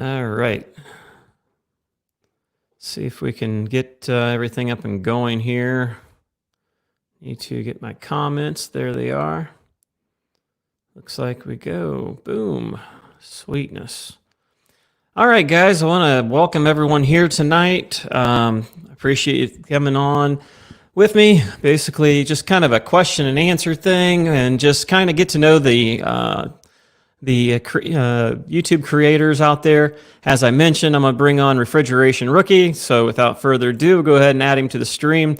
All right. See if we can get everything up and going here. Need to get my comments. There they are. Looks like we go. Boom. Sweetness. All right, guys. I want to welcome everyone here tonight. Appreciate you coming on with me. Basically, just kind of a question and answer thing, and just kind of get to know the YouTube creators out there. As I mentioned, I'm going to bring on Refrigeration Rookie. So without further ado, we'll go ahead and add him to the stream.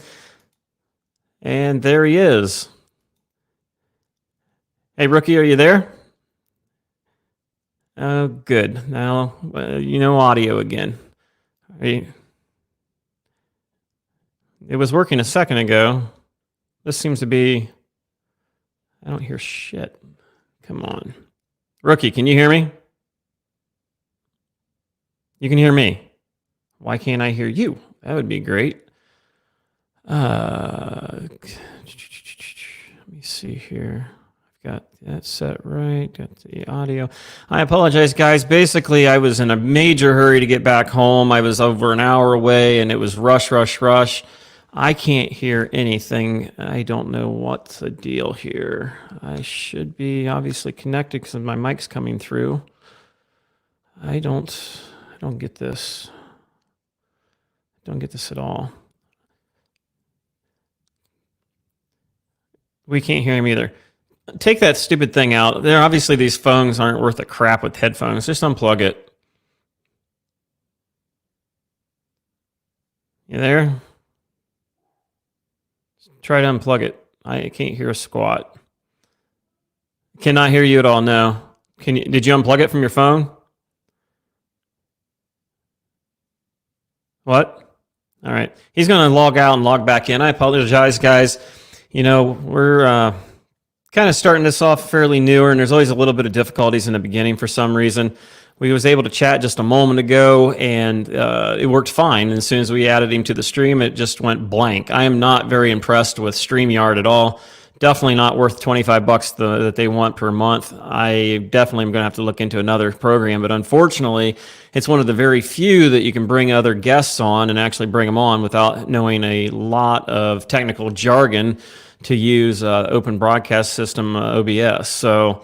And there he is. Hey, Rookie, are you there? Oh, good. Now, audio again. It was working a second ago. This seems to be... I don't hear shit. Come on. Rookie, can you hear me? You can hear me. Why can't I hear you? That would be great. Let me see here. I've got that set right. Got the audio. I apologize, guys. Basically, I was in a major hurry to get back home. I was over an hour away, and it was rush, rush, rush. I can't hear anything. I don't know what's the deal here. I should be obviously connected because my mic's coming through. I don't get this. Don't get this at all. We can't hear him either. Take that stupid thing out. There, obviously, these phones aren't worth a crap with headphones. Just unplug it. You there? Try to unplug it. I can't hear a squat. Cannot hear you at all. No. Did you unplug it from your phone? What? All right. He's going to log out and log back in. I apologize, guys. We're kind of starting this off fairly newer, and there's always a little bit of difficulties in the beginning for some reason. We was able to chat just a moment ago, and it worked fine. And as soon as we added him to the stream, it just went blank. I am not very impressed with StreamYard at all. Definitely not worth $25 that they want per month. I definitely am going to have to look into another program, but unfortunately, it's one of the very few that you can bring other guests on and actually bring them on without knowing a lot of technical jargon to use Open Broadcast System OBS. So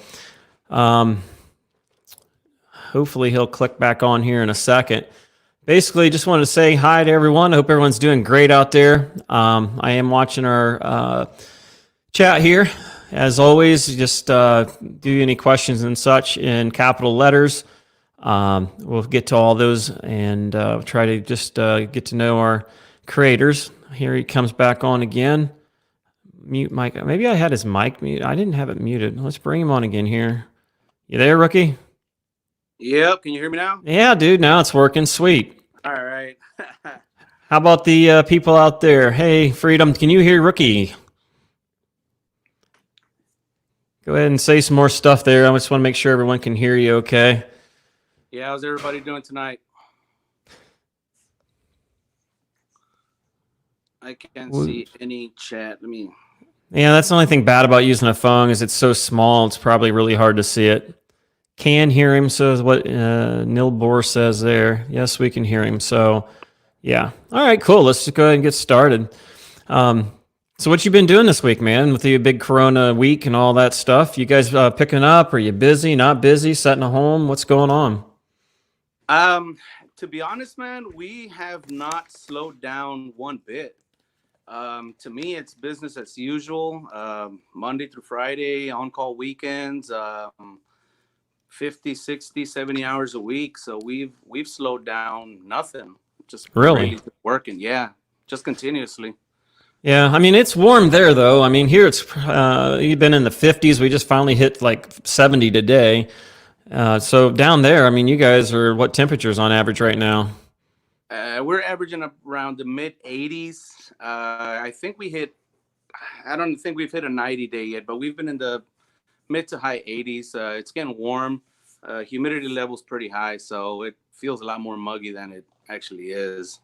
hopefully he'll click back on here in a second. Basically, just wanted to say hi to everyone. I hope everyone's doing great out there. I am watching our chat here. As always, just do any questions and such in capital letters. We'll get to all those and try to just get to know our creators. Here he comes back on again. Mute mic. Maybe I had his mic mute. I didn't have it muted. Let's bring him on again here. You there, Rookie? Yep. Can you hear me now? Yeah, dude. Now it's working. Sweet. All right. How about the people out there? Hey, Freedom, can you hear Rookie? Go ahead and say some more stuff there. I just want to make sure everyone can hear you okay. Yeah, how's everybody doing tonight? I can't see any chat. Yeah, that's the only thing bad about using a phone is it's so small. It's probably really hard to see it. Can hear him, says what Nilbor says there. Yes, we can hear him. So, yeah. All right, cool. Let's just go ahead and get started. So what you been doing this week, man, with the big Corona week and all that stuff? You guys picking up? Are you busy, not busy, sitting at home? What's going on? To be honest, man, we have not slowed down one bit. To me, it's business as usual. Monday through Friday, on-call weekends, 50, 60, 70 hours a week. So we've slowed down nothing. Just really working. Yeah, just continuously. Yeah, I mean, it's warm there, though. I mean, here it's you've been in the 50s. We just finally hit like 70 today. So down there, I mean, you guys are what temperatures on average right now? We're averaging up around the mid 80s. I don't think we've hit a 90 day yet, but we've been in the mid to high 80s. It's getting warm. Humidity level's pretty high, so it feels a lot more muggy than it actually is.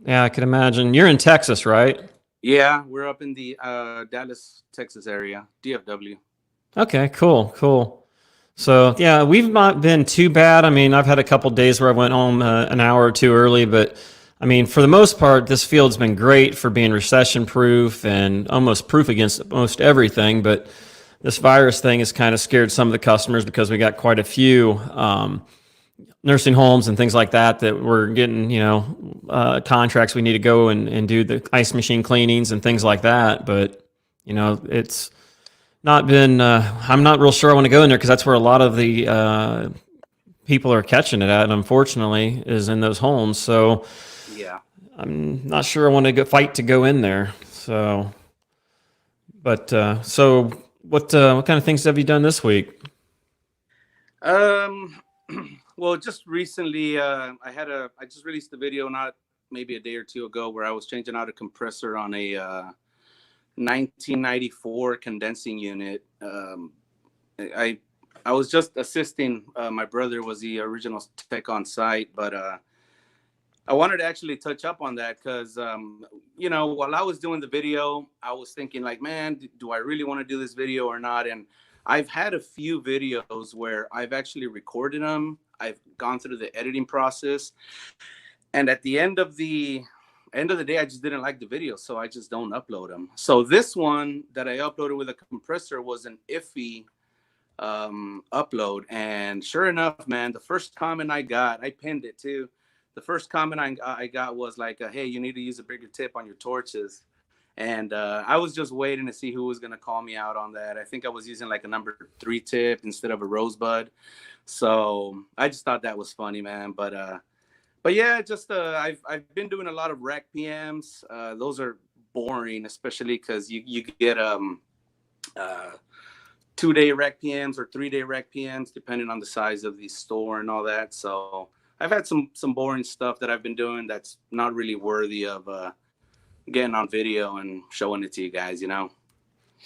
Yeah, I can imagine. You're in Texas, right? Yeah, we're up in the Dallas, Texas area, DFW. Okay, cool. So yeah, we've not been too bad. I mean, I've had a couple days where I went home an hour or two early, but I mean, for the most part, this field's been great for being recession proof and almost proof against most everything. But this virus thing has kind of scared some of the customers because we got quite a few nursing homes and things like that that we're getting, contracts. We need to go and do the ice machine cleanings and things like that. But it's not been. I'm not real sure I want to go in there because that's where a lot of the people are catching it at. Unfortunately, is in those homes. So Yeah. I'm not sure I want to fight to go in there. So, but so what kind of things have you done this week? Um, well, just recently, I just released a video not maybe a day or two ago where I was changing out a compressor on a 1994 condensing unit. I I was just assisting. My brother was the original tech on site, but I wanted to actually touch up on that because, while I was doing the video, I was thinking like, man, do I really want to do this video or not? And I've had a few videos where I've actually recorded them. I've gone through the editing process, and at the end of the day, I just didn't like the video, so I just don't upload them. So this one that I uploaded with a compressor was an iffy upload, and sure enough, man, the first comment I pinned it too. The first comment I got was like, "Hey, you need to use a bigger tip on your torches." And I was just waiting to see who was gonna call me out on that. I think I was using like a number 3 tip instead of a rosebud. So I just thought that was funny, man. But yeah, just I've been doing a lot of rack PMs. Those are boring, especially because you get uh 2-day rack PMs or 3-day rack PMs, depending on the size of the store and all that. So I've had some boring stuff that I've been doing that's not really worthy of getting on video and showing it to you guys.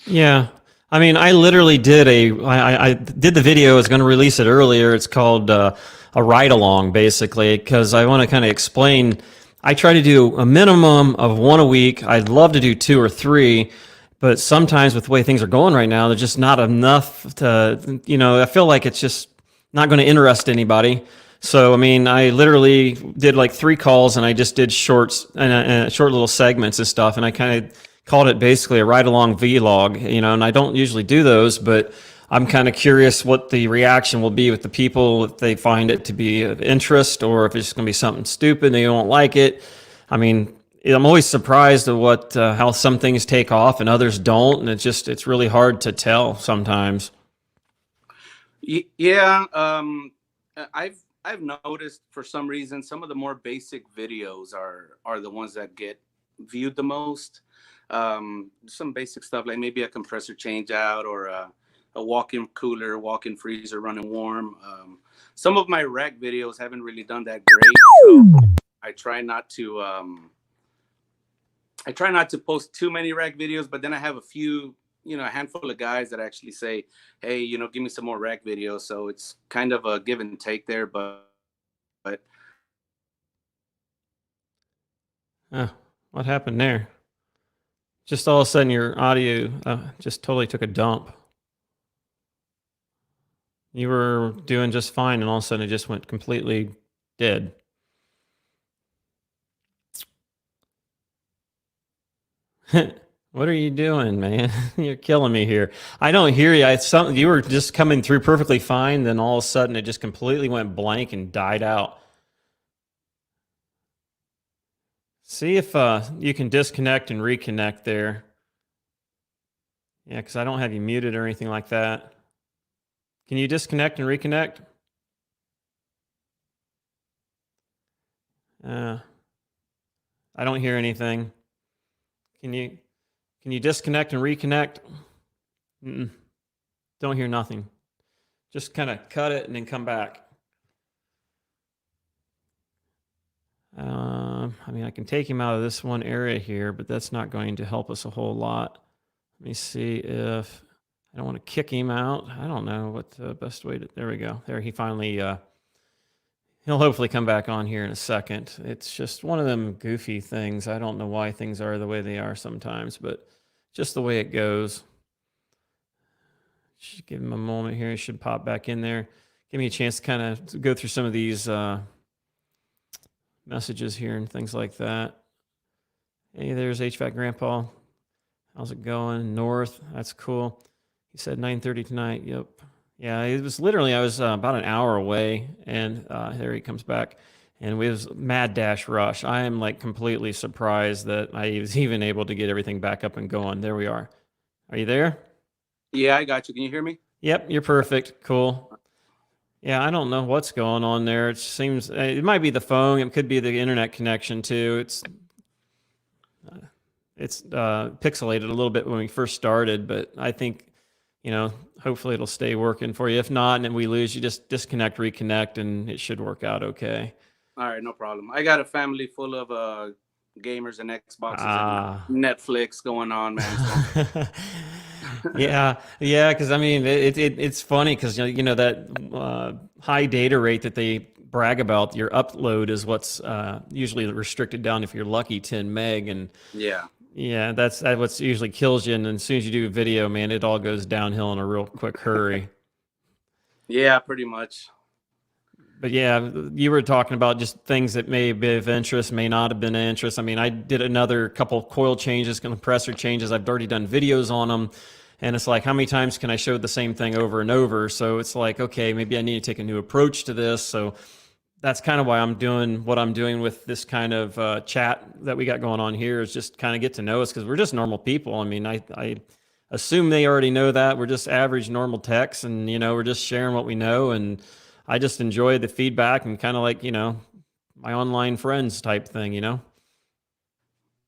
Yeah. I mean, I literally did I did the video. I was going to release it earlier. It's called a ride along, basically, because I want to kind of explain. I try to do a minimum of one a week. I'd love to do 2 or 3, but sometimes with the way things are going right now, there's just not enough to, I feel like it's just not going to interest anybody. So, I mean, I literally did like 3 calls and I just did shorts and short little segments and stuff. And I kind of called it basically a ride along vlog, and I don't usually do those, but I'm kind of curious what the reaction will be with the people if they find it to be of interest or if it's just going to be something stupid and they don't like it. I mean, I'm always surprised at what how some things take off and others don't, and it's really hard to tell sometimes. Yeah. I've noticed for some reason some of the more basic videos are the ones that get viewed the most. Some basic stuff like maybe a compressor change out or a walk-in cooler, walk-in freezer running warm. Some of my rack videos haven't really done that great, so I try not to post too many rack videos. But then I have a handful of guys that actually say, "Hey, give me some more rack videos." So it's kind of a give and take there, but What happened there? Just all of a sudden, your audio just totally took a dump. You were doing just fine, and all of a sudden, it just went completely dead. What are you doing, man? You're killing me here. I don't hear you. You were just coming through perfectly fine. Then all of a sudden, it just completely went blank and died out. See if you can disconnect and reconnect there. Yeah, because I don't have you muted or anything like that. Can you disconnect and reconnect? I don't hear anything. Can you disconnect and reconnect? Mm-mm. Don't hear nothing. Just kind of cut it and then come back. I mean, I can take him out of this one area here, but that's not going to help us a whole lot. Let me see if I don't want to kick him out. I don't know what the best way to. There we go. There he finally. He'll hopefully come back on here in a second. It's just one of them goofy things. I don't know why things are the way they are sometimes, but just the way it goes. Should give him a moment here. He should pop back in there. Give me a chance to kind of go through some of these messages here and things like that. Hey, there's HVAC Grandpa. How's it going? North. That's cool. He said 9:30 tonight. Yep. Yeah, it was literally, I was about an hour away, and there he comes back. And we was mad dash rush. I am like completely surprised that I was even able to get everything back up and going. There we are. Are you there? Yeah, I got you. Can you hear me? Yep, you're perfect. Cool. Yeah, I don't know what's going on there. It seems it might be the phone. It could be the internet connection too. It's pixelated a little bit when we first started, but I think, hopefully it'll stay working for you. If not, and then we lose, you just disconnect, reconnect, and it should work out okay. All right, no problem. I got a family full of gamers and Xboxes and Netflix going on, man. So. yeah, because I mean, it's funny because that high data rate that they brag about, your upload is what's usually restricted down if you're lucky 10 meg, and that's what's usually kills you. And then as soon as you do a video, man, it all goes downhill in a real quick hurry. Yeah, pretty much. But yeah, you were talking about just things that may be of interest, may not have been of interest. I mean, I did another couple of coil changes, compressor changes. I've already done videos on them. And it's like, how many times can I show the same thing over and over? So it's like, okay, maybe I need to take a new approach to this. So that's kind of why I'm doing what I'm doing with this kind of chat that we got going on here, is just kind of get to know us, because we're just normal people. I mean, I assume they already know that. We're just average normal techs, and, we're just sharing what we know. And I just enjoy the feedback and kind of like, my online friends type thing,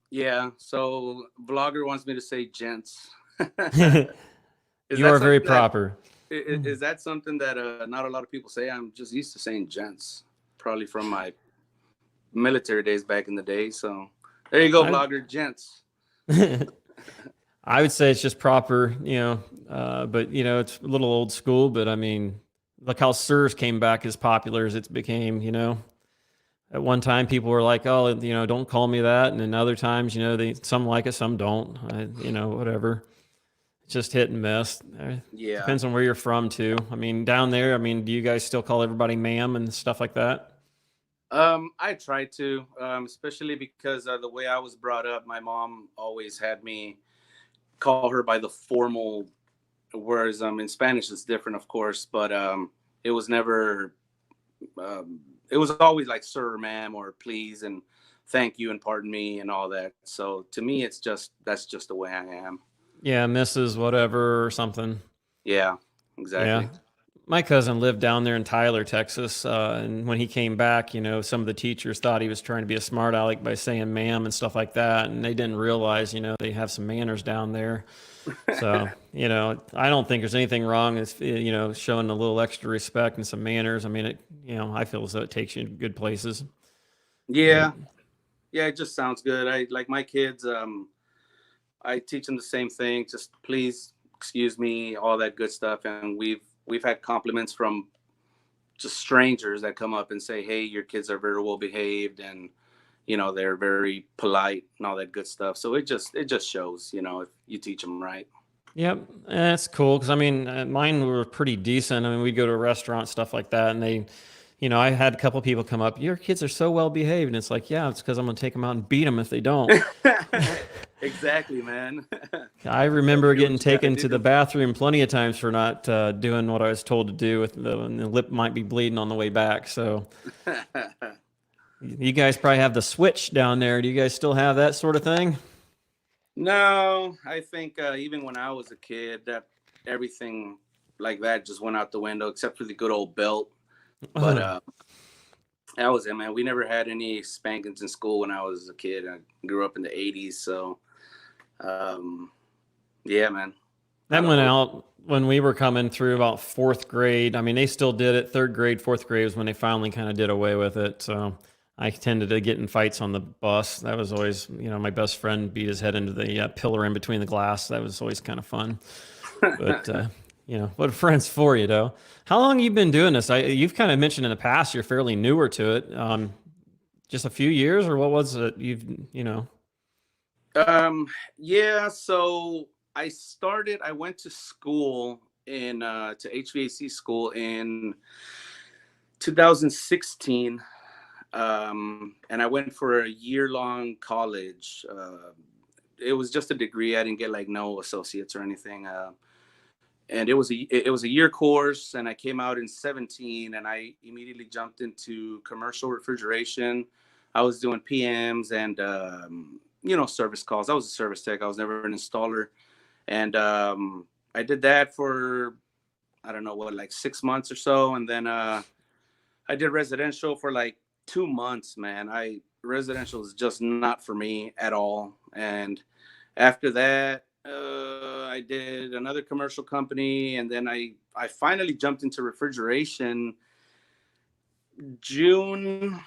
Yeah. So vlogger wants me to say gents. You are very proper. Is that something that not a lot of people say? I'm just used to saying gents, probably from my military days back in the day. So there you go, vlogger, gents. I would say it's just proper, but it's a little old school. But I mean, look how sirs came back as popular as it became, At one time, people were like, oh, don't call me that. And then other times, some like it, some don't, whatever. It's just hit and miss. Yeah. Depends on where you're from, too. I mean, down there, do you guys still call everybody ma'am and stuff like that? I try to, especially because the way I was brought up, my mom always had me call her by the formal, whereas in Spanish it's different, of course, but it was never, it was always like sir, ma'am, or please, and thank you, and pardon me, and all that. So to me, that's just the way I am. Yeah, Mrs. whatever or something. Yeah, exactly. Yeah. My cousin lived down there in Tyler, Texas, and when he came back, some of the teachers thought he was trying to be a smart aleck by saying ma'am and stuff like that, and they didn't realize, they have some manners down there. So, I don't think there's anything wrong with, showing a little extra respect and some manners. I mean, I feel as though it takes you to good places. Yeah. Yeah, it just sounds good. I like my kids, I teach them the same thing. Just please, excuse me, all that good stuff. And we've had compliments from just strangers that come up and say, hey, your kids are very well behaved, and they're very polite and all that good stuff. So it just shows, if you teach them right. Yep, that's cool, because I mean, mine were pretty decent. I mean, we'd go to a restaurant, stuff like that, and they, I had a couple people come up, your kids are so well behaved, and it's like, yeah, it's because I'm going to take them out and beat them if they don't. Exactly, man. I remember getting taken to the bathroom plenty of times for not doing what I was told to do, and the lip might be bleeding on the way back. So you guys probably have the switch down there. Do you guys still have that sort of thing? No, I think even when I was a kid, that everything like that just went out the window, except for the good old belt. But that was it, man. We never had any spankings in school when I was a kid. I grew up in the 80s, so yeah, man. That went out when we were coming through about fourth grade. I mean, they still did it. Third grade, fourth grade was when they finally kind of did away with it. So I tended to get in fights on the bus. That was always, my best friend beat his head into the pillar in between the glass. That was always kind of fun. But, what a friend's for you, though. How long have you been doing this? You've kind of mentioned in the past you're fairly newer to it. Just a few years, or what was it? Yeah, so I went to school in to HVAC school in 2016, and I went for a year-long college. It was just a degree. I didn't get like no associates or anything. And it was a year course, and I came out in 17, and I immediately jumped into commercial refrigeration. I was doing PMs and service calls. I was a service tech. I was never an installer, and I did that for, I don't know what, like 6 months or so, and then I did residential for like 2 months. Man, I residential is just not for me at all. And after that, I did another commercial company, and then I finally jumped into refrigeration June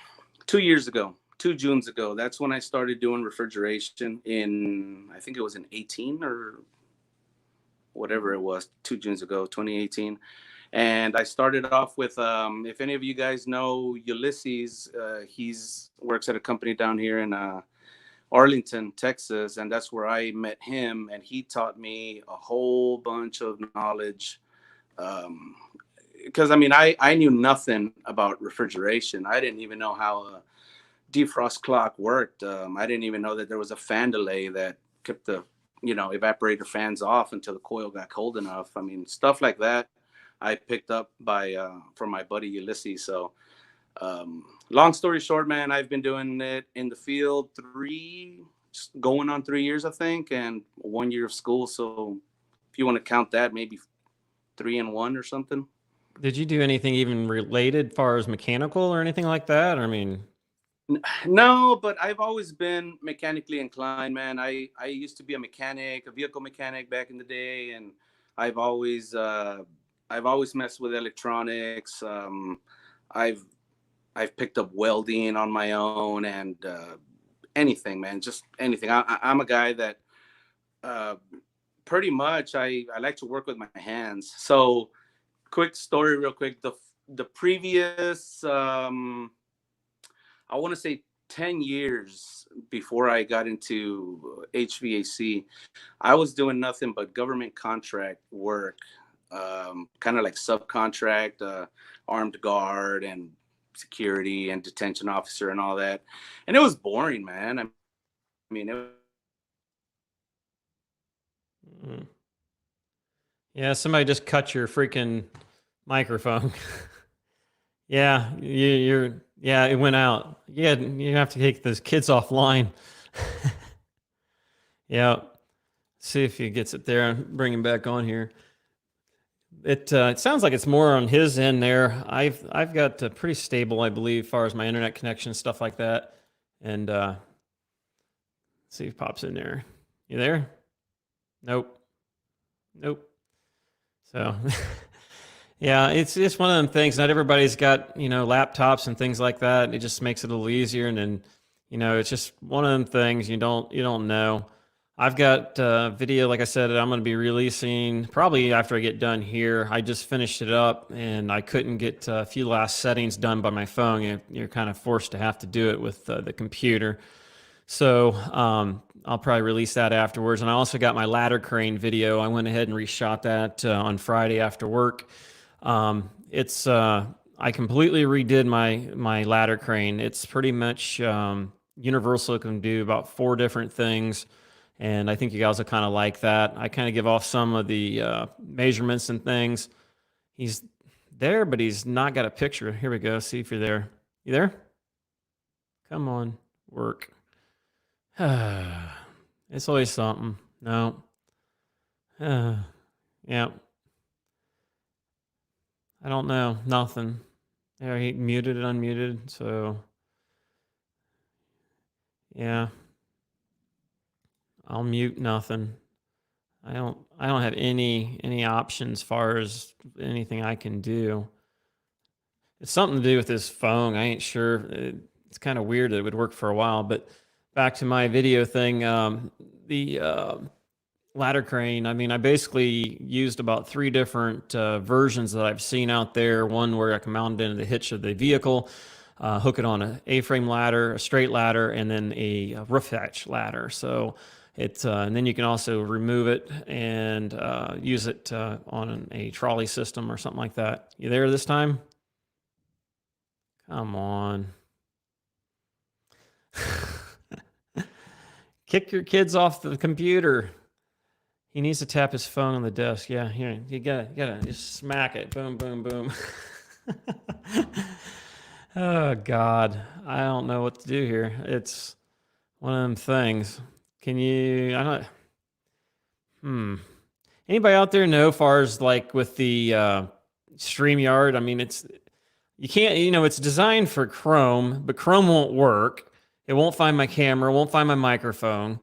2 years ago. 2 Junes ago. That's when I started doing refrigeration in, I think it was in 18 or whatever it was, 2 Junes ago, 2018. And I started off with, if any of you guys know Ulysses, he's works at a company down here in Arlington, Texas, and that's where I met him. And he taught me a whole bunch of knowledge. Because I knew nothing about refrigeration. I didn't even know how a defrost clock worked. I didn't even know that there was a fan delay that kept the evaporator fans off until the coil got cold enough. Stuff like that I picked up from my buddy Ulysses. So long story short, man, I've been doing it in the field going on 3 years, I think, and 1 year of school. So if you want to count that, maybe 3 and 1 or something. Did you do anything even related, far as mechanical or anything like that? No, but I've always been mechanically inclined, man. I used to be a vehicle mechanic back in the day, and I've always messed with electronics. I've picked up welding on my own, and anything, man, just anything. I'm a guy that pretty much I like to work with my hands. So, quick story, real quick. The previous I want to say 10 years before I got into HVAC, I was doing nothing but government contract work, kind of like subcontract, armed guard and security and detention officer and all that. And it was boring, man. Yeah, somebody just cut your freaking microphone. Yeah, yeah, it went out. Yeah, you have to take those kids offline. Yeah, see if he gets it there and bring him back on here. It sounds like it's more on his end there. I've got pretty stable, I believe, as far as my internet connection, stuff like that. And see if he pops in there. You there? Nope. So. Yeah, it's just one of them things. Not everybody's got, laptops and things like that. It just makes it a little easier. And then, it's just one of them things you don't know. I've got video, like I said, I'm going to be releasing probably after I get done here. I just finished it up, and I couldn't get a few last settings done by my phone. You're kind of forced to have to do it with the computer. So I'll probably release that afterwards. And I also got my ladder crane video. I went ahead and reshot that on Friday after work. I completely redid my ladder crane. It's pretty much universal. It can do about 4 different things, and I think you guys will kind of like that. I kind of give off some of the measurements and things. He's there, but he's not got a picture. Here we go. See if you're there. You there? Come on, work. It's always something. No. Yeah. I don't know. Nothing. There, he muted and unmuted. So, yeah. I'll mute nothing. I don't have any options as far as anything I can do. It's something to do with this phone. I ain't sure. It's kind of weird that it would work for a while. But back to my video thing, the ladder crane. I basically used about 3 different versions that I've seen out there. One where I can mount it into the hitch of the vehicle, hook it on an A-frame ladder, a straight ladder, and then a roof hatch ladder. So And then you can also remove it and use it on a trolley system or something like that. You there this time? Come on. Kick your kids off the computer. He needs to tap his phone on the desk. Yeah, here, you gotta just smack it. Boom, boom, boom. Oh God, I don't know what to do here. It's one of them things. Can you? I don't. Anybody out there know, far as like with the StreamYard? I mean, you can't. It's designed for Chrome, but Chrome won't work. It won't find my camera. Won't find my microphone.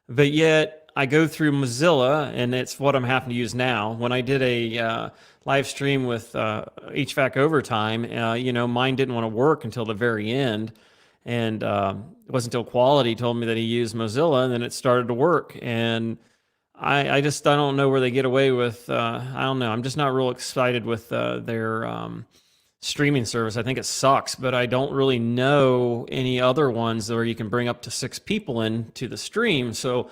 But yet I go through Mozilla, and it's what I'm having to use now. When I did a live stream with HVAC Overtime, mine didn't want to work until the very end. And it wasn't until Quality told me that he used Mozilla, and then it started to work. And I don't know where they get away with. I don't know. I'm just not real excited with their streaming service. I think it sucks, but I don't really know any other ones where you can bring up to 6 people into the stream. So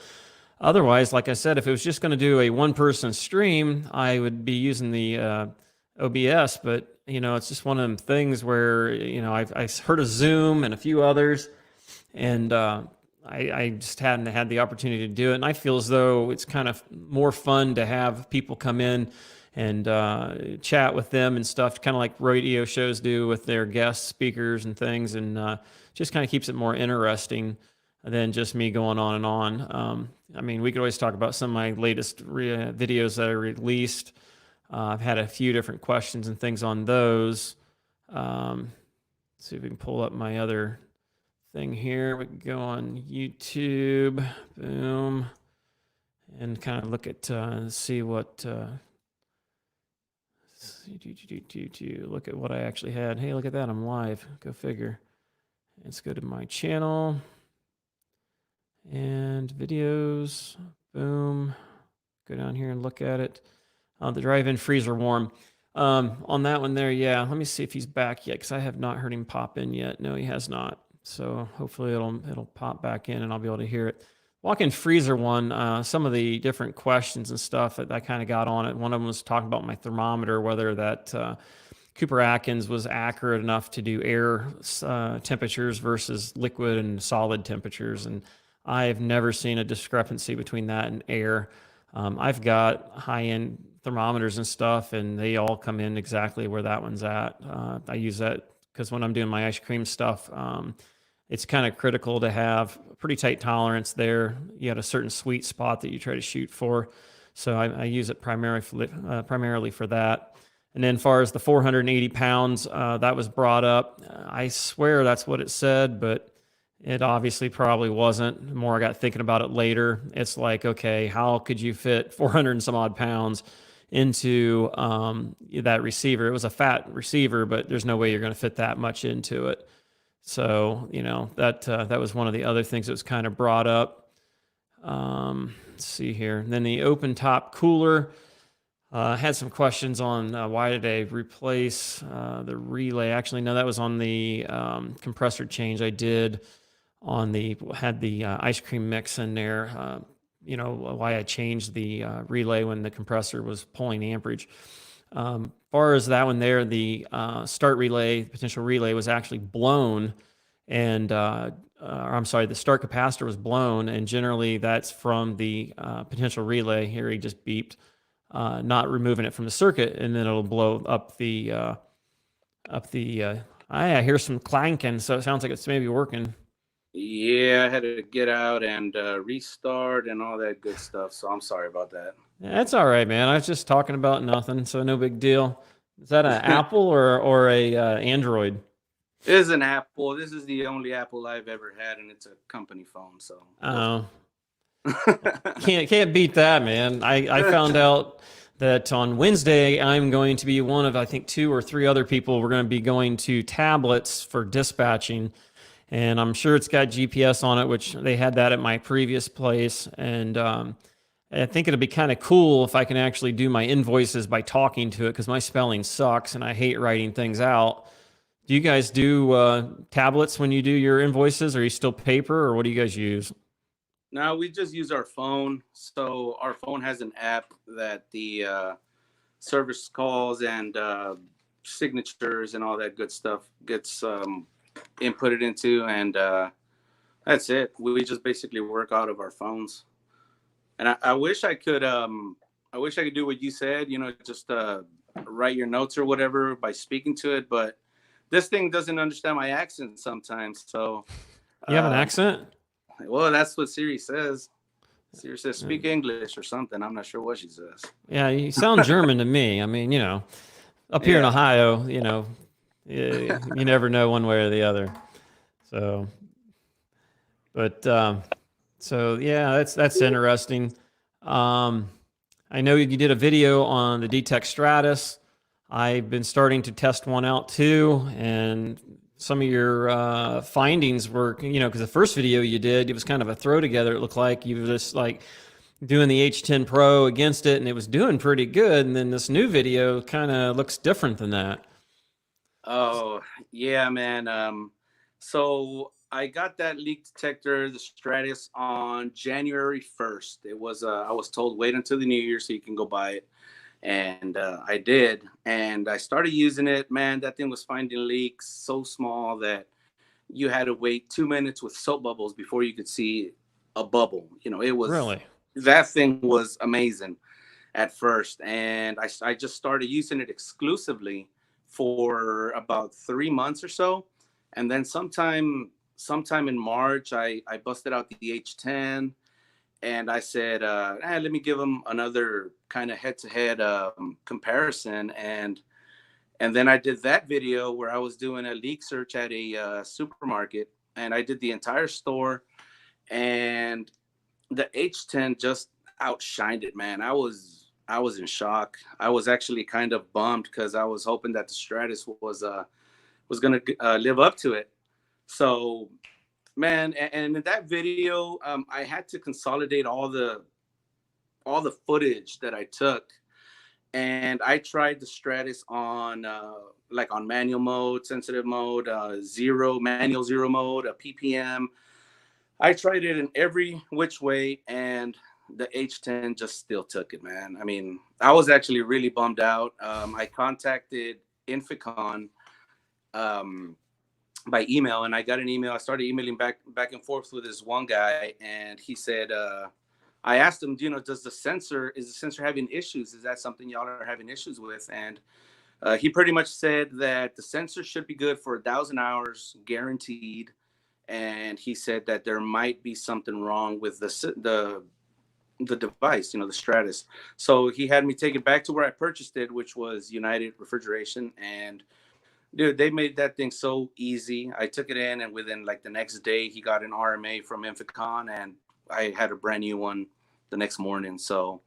otherwise, like I said, if it was just going to do a one-person stream, I would be using the OBS. But it's just one of them things where I've heard of Zoom and a few others, and I just hadn't had the opportunity to do it. And I feel as though it's kind of more fun to have people come in and chat with them and stuff, kind of like radio shows do with their guest speakers and things, and just kind of keeps it more interesting than just me going on and on. I mean, we could always talk about some of my latest videos that I released. I've had a few different questions and things on those. Let's see if we can pull up my other thing here. We can go on YouTube, boom, and kind of look at see what. Look at what I actually had. Hey, look at that. I'm live. Go figure. Let's go to my channel and videos. Boom. Go down here and look at it. The drive-in freezer warm. On that one there, yeah. Let me see if he's back yet, because I have not heard him pop in yet. No, he has not. So hopefully it'll pop back in and I'll be able to hear it. Walk-in freezer one, some of the different questions and stuff that I kind of got on it. One of them was talking about my thermometer, whether that Cooper Atkins was accurate enough to do air temperatures versus liquid and solid temperatures. And I've never seen a discrepancy between that and air. I've got high-end thermometers and stuff, and they all come in exactly where that one's at. I use that because when I'm doing my ice cream stuff, it's kind of critical to have a pretty tight tolerance there. You got a certain sweet spot that you try to shoot for. So I use it primarily for that. And then as far as the 480 pounds, that was brought up. I swear that's what it said, but it obviously probably wasn't. The more I got thinking about it later, it's like, okay, how could you fit 400 and some odd pounds into that receiver? It was a fat receiver, but there's no way you're going to fit that much into it. So, that was one of the other things that was kind of brought up. Let's see here. And then the open top cooler had some questions on why did I replace the relay. Actually, no, that was on the compressor change I did on had the ice cream mix in there. Why I changed the relay when the compressor was pulling amperage. Far as that one there, the start relay, potential relay was actually blown, and I'm sorry, the start capacitor was blown, and generally that's from the potential relay. Here he just beeped, not removing it from the circuit, and then it'll blow up the I hear some clanking, so it sounds like it's maybe working. Yeah, I had to get out and restart and all that good stuff. So I'm sorry about that. That's all right, man. I was just talking about nothing, so no big deal. Is that an Apple or a Android? It is an Apple. This is the only Apple I've ever had, and it's a company phone. So can't beat that, man. I found out that on Wednesday I'm going to be one of, I think, 2 or 3 other people. We're going to be going to tablets for dispatching. And I'm sure it's got GPS on it, which they had that at my previous place. And I think it'll be kind of cool if I can actually do my invoices by talking to it, because my spelling sucks and I hate writing things out. Do you guys do tablets when you do your invoices? Or are you still paper, or what do you guys use? Now we just use our phone. So our phone has an app that the service calls and signatures and all that good stuff gets inputted into, and that's it. We just basically work out of our phones. And I wish I could. I wish I could do what you said. Just write your notes or whatever by speaking to it. But this thing doesn't understand my accent sometimes. So, You have an uh, accent? well, that's what Siri says. Siri says speak English or something. I'm not sure what she says. Yeah, you sound German to me. I mean, up here in Yeah. Ohio, you never know one way or the other. So, but so yeah, that's interesting. Um, I know you did a video on the DTEC Stratus. I've been starting to test one out too, and some of your findings were, because the first video you did, it was kind of a throw together. It looked like you were just like doing the H10 Pro against it, and it was doing pretty good. And then this new video kind of looks different than that. Oh, yeah, man. So I got that leak detector, the Stratus, on January 1st. It was, I was told wait until the new year so you can go buy it. And I did. And I started using it. Man, that thing was finding leaks so small that you had to wait 2 minutes with soap bubbles before you could see a bubble. It was, Really? that thing was amazing at first. And I just started using it exclusively for about 3 months or so. And then sometime in March, I busted out the H10 and I said, let me give them another kind of head-to-head comparison. And then I did that video where I was doing a leak search at a supermarket, and I did the entire store, and the H10 just outshined it, man. I was in shock. I was actually kind of bummed because I was hoping that the Stratus was gonna live up to it. So, man, and in that video, I had to consolidate all the footage that I took, and I tried the Stratus on like on manual mode, sensitive mode, manual zero mode, a PPM. I tried it in every which way, and the H10 just still took it, man. I mean, I was actually really bummed out. I contacted Inficon um, by email, and I got an email. I started emailing back and forth with this one guy, and he said, I asked him, is the sensor having issues? Is that something y'all are having issues with? And he pretty much said that the sensor should be good for 1,000 hours, guaranteed. And he said that there might be something wrong with the device, the Stratus. So he had me take it back to where I purchased it, which was United Refrigeration. And dude, they made that thing so easy. I took it in, and within like the next day, he got an RMA from Inficon, and I had a brand new one the next morning. So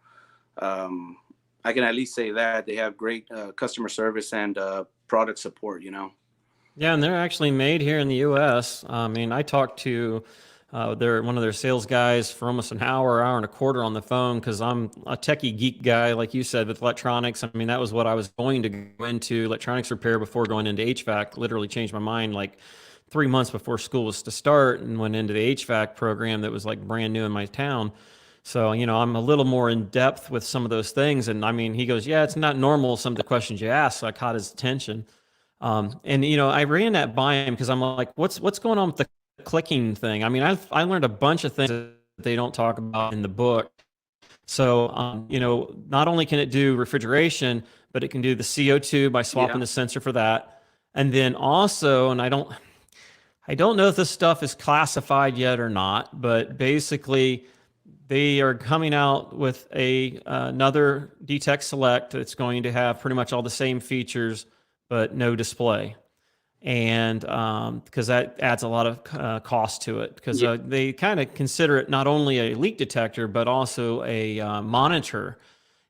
I can at least say that they have great customer service and product support. Yeah, and they're actually made here in the U.S. I mean, I talked to one of their sales guys for almost an hour and a quarter on the phone because I'm a techie geek guy, like you said, with electronics. I mean, that was what I was going to go into, electronics repair, before going into HVAC. Literally changed my mind like 3 months before school was to start, and went into the HVAC program that was like brand new in my town. So, I'm a little more in depth with some of those things. And I mean, he goes, yeah, it's not normal, some of the questions you ask. So I caught his attention. And I ran that by him because I'm like, what's going on with the clicking thing? I mean, I learned a bunch of things that they don't talk about in the book. So, not only can it do refrigeration, but it can do the CO2 by swapping the sensor for that. And then also, and I don't know if this stuff is classified yet or not, but basically they are coming out with another DTEC Select that's going to have pretty much all the same features, but no display. And because that adds a lot of cost to it, because they kind of consider it not only a leak detector, but also a monitor.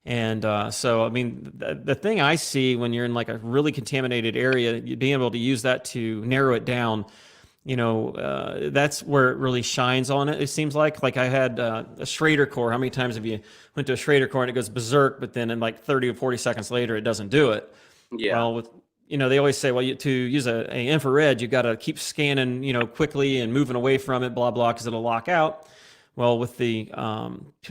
And so, I mean, the thing I see when you're in like a really contaminated area, being able to use that to narrow it down, that's where it really shines on it. It seems like I had a Schrader core. How many times have you went to a Schrader core and it goes berserk, but then in like 30 or 40 seconds later, it doesn't do it? Yeah. Well, they always say, well, to use a infrared, you got to keep scanning, quickly and moving away from it, blah, blah, because it'll lock out. Well, with the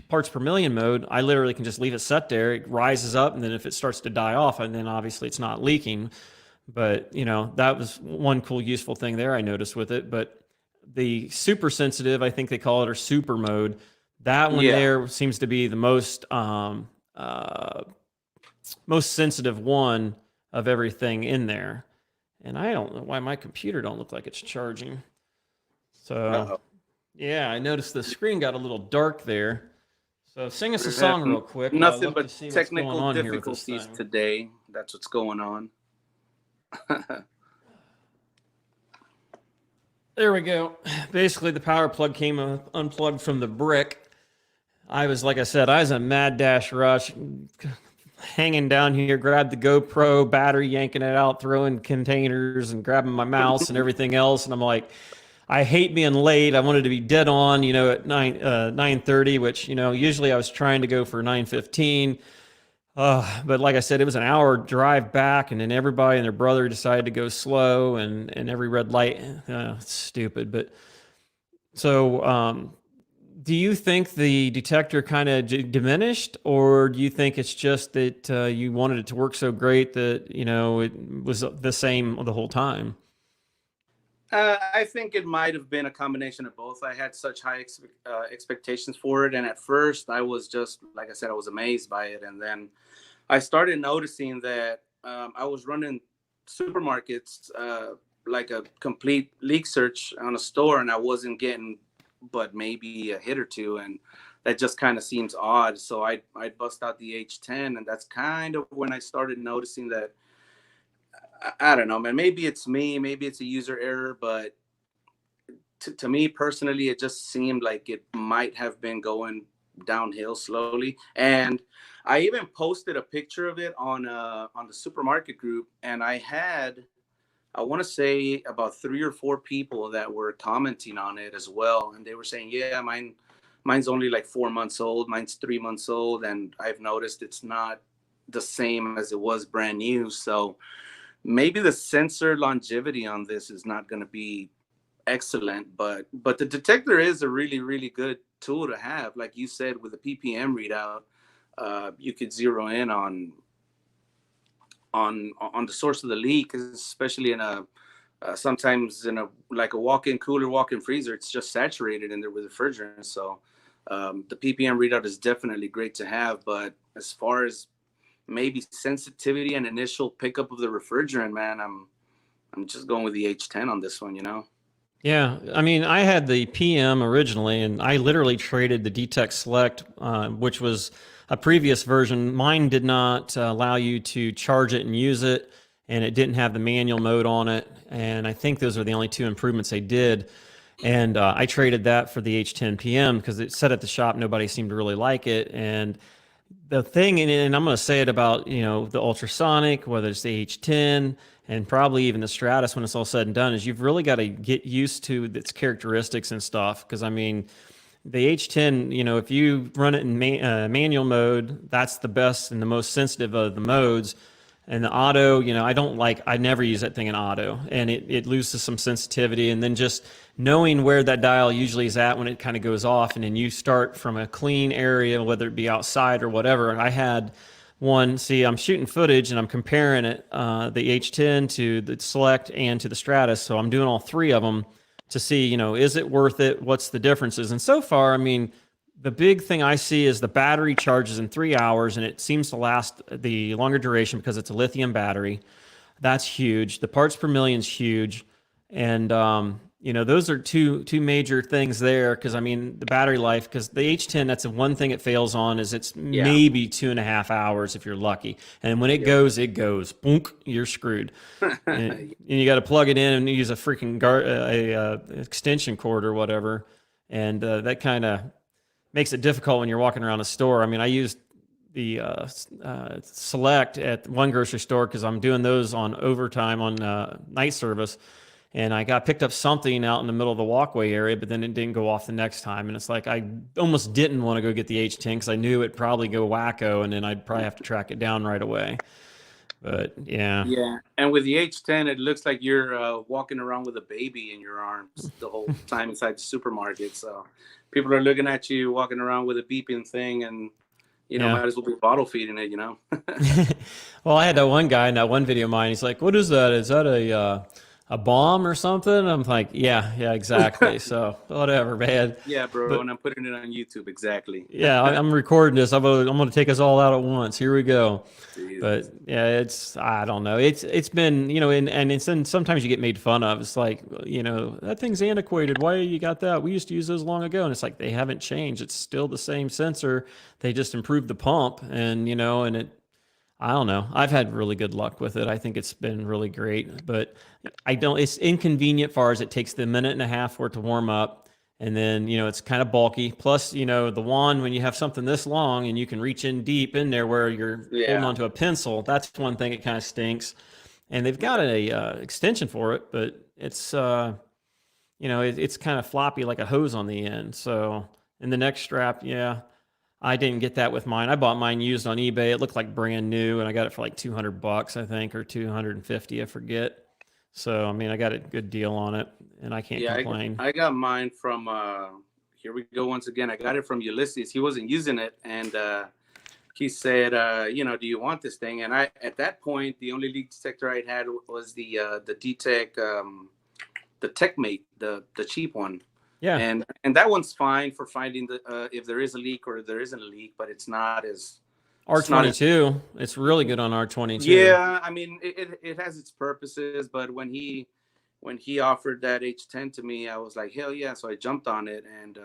parts per million mode, I literally can just leave it set there. It rises up, and then if it starts to die off, and then obviously it's not leaking. But that was one cool, useful thing there I noticed with it. But the super sensitive, I think they call it, or super mode, that one Yeah. there seems to be the most sensitive one of everything in there. And I don't know why my computer don't look like it's charging. So Uh-oh. yeah, I noticed the screen got a little dark there. So sing us a song real quick while I Nothing look to but see what's going technical on here with this difficulties thing. today. That's what's going on. There we go. Basically, the power plug came unplugged from the brick. I was, like I said, I was a mad dash rush, hanging down here, grabbed the GoPro battery, yanking it out, throwing containers and grabbing my mouse and everything else. And I'm like, I hate being late. I wanted to be dead on, at 9:30, which, usually I was trying to go for 9:15. But like I said, it was an hour drive back, and then everybody and their brother decided to go slow, and every red light. It's stupid. But so, do you think the detector kind of diminished, or do you think it's just that you wanted it to work so great that it was the same the whole time? I think it might have been a combination of both. I had such high expectations for it, and at first I was just, like I said, I was amazed by it, and then I started noticing that I was running supermarkets, like a complete leak search on a store, and I wasn't getting but maybe a hit or two, and that just kind of seems odd. So I bust out the H10, and that's kind of when I started noticing that. I don't know, man. Maybe it's me, maybe it's a user error, but to me personally, it just seemed like it might have been going downhill slowly. And I even posted a picture of it on the supermarket group, and I want to say about 3 or 4 people that were commenting on it as well, and they were saying, "Yeah, mine's only like 4 months old. Mine's 3 months old, and I've noticed it's not the same as it was brand new." So maybe the sensor longevity on this is not going to be excellent, but the detector is a really good tool to have. Like you said, with the ppm readout, you could zero in on the source of the leak, especially in a sometimes in a like a walk-in cooler, walk-in freezer, it's just saturated in there with refrigerants. So the ppm readout is definitely great to have. But as far as maybe sensitivity and initial pickup of the refrigerant, man, I'm just going with the H10 on this one. Yeah, I mean, I had the PM originally, and I literally traded the DTEC Select, which was a previous version. Mine did not allow you to charge it and use it, and it didn't have the manual mode on it. And I think those are the only two improvements they did. And I traded that for the H10 PM because it said at the shop nobody seemed to really like it. And the thing, and I'm going to say it about the ultrasonic, whether it's the H10 and probably even the Stratus when it's all said and done, is you've really got to get used to its characteristics and stuff. Because I mean, the H10, if you run it in manual mode, that's the best and the most sensitive of the modes. And the auto, I never use that thing in auto, and it loses some sensitivity. And then just knowing where that dial usually is at when it kind of goes off, and then you start from a clean area, whether it be outside or whatever. I had one, see, I'm shooting footage and I'm comparing it, the H10 to the Select and to the Stratus. So I'm doing all three of them to see, is it worth it? What's the differences? And so far, I mean, the big thing I see is the battery charges in 3 hours, and it seems to last the longer duration because it's a lithium battery. That's huge. The parts per million is huge, and those are two major things there. Because I mean, the battery life. Because the H10, that's the one thing it fails on is it's Yeah. maybe 2.5 hours if you're lucky, and when it goes. Boom, you're screwed. And you got to plug it in and use a freaking extension cord or whatever, and that kind of makes it difficult when you're walking around a store. I mean, I used the Select at one grocery store because I'm doing those on overtime on night service. And I got picked up something out in the middle of the walkway area, but then it didn't go off the next time. And it's like I almost didn't want to go get the H10 because I knew it'd probably go wacko, and then I'd probably have to track it down right away. But yeah. Yeah, and with the H10, it looks like you're walking around with a baby in your arms the whole time inside the supermarket. So people are looking at you walking around with a beeping thing, and Yeah. might as well be bottle feeding it. Well, I had that one guy in that one video of mine. He's like, "What is that? Is that a bomb or something?" I'm like, "Yeah, yeah, exactly." So whatever, man. Yeah, bro, But and I'm putting it on YouTube exactly. yeah, I'm recording this. I'm gonna take us all out at once. Here we go. But Jesus. yeah, I don't know. It's been and it's and sometimes you get made fun of. It's like that thing's antiquated. Why you got that? We used to use those long ago, and it's like they haven't changed. It's still the same sensor. They just improved the pump, and and it I don't know. I've had really good luck with it. I think it's been really great, but I don't. It's inconvenient far as it takes the minute and a half for it to warm up, and then it's kind of bulky. Plus, the wand when you have something this long and you can reach in deep in there where you're holding Yeah. onto a pencil. That's one thing. It kind of stinks, and they've got a extension for it, but it's it's kind of floppy like a hose on the end. So, and the neck strap, yeah. I didn't get that with mine. I bought mine used on eBay. It looked like brand new, and I got it for like $200, I think, or 250, I forget. So, I mean, I got a good deal on it, and I can't Yeah, complain. I got mine from here we go once again. I got it from Ulysses. He wasn't using it, and he said, do you want this thing? And I, at that point, the only leak detector I had was the D-Tech, the TechMate, the cheap one. Yeah, And that one's fine for finding the if there is a leak or there isn't a leak, but it's not as R22. It's really good on R22. yeah. I mean, it has its purposes, but when he offered that H10 to me, I was like, hell yeah! So I jumped on it, and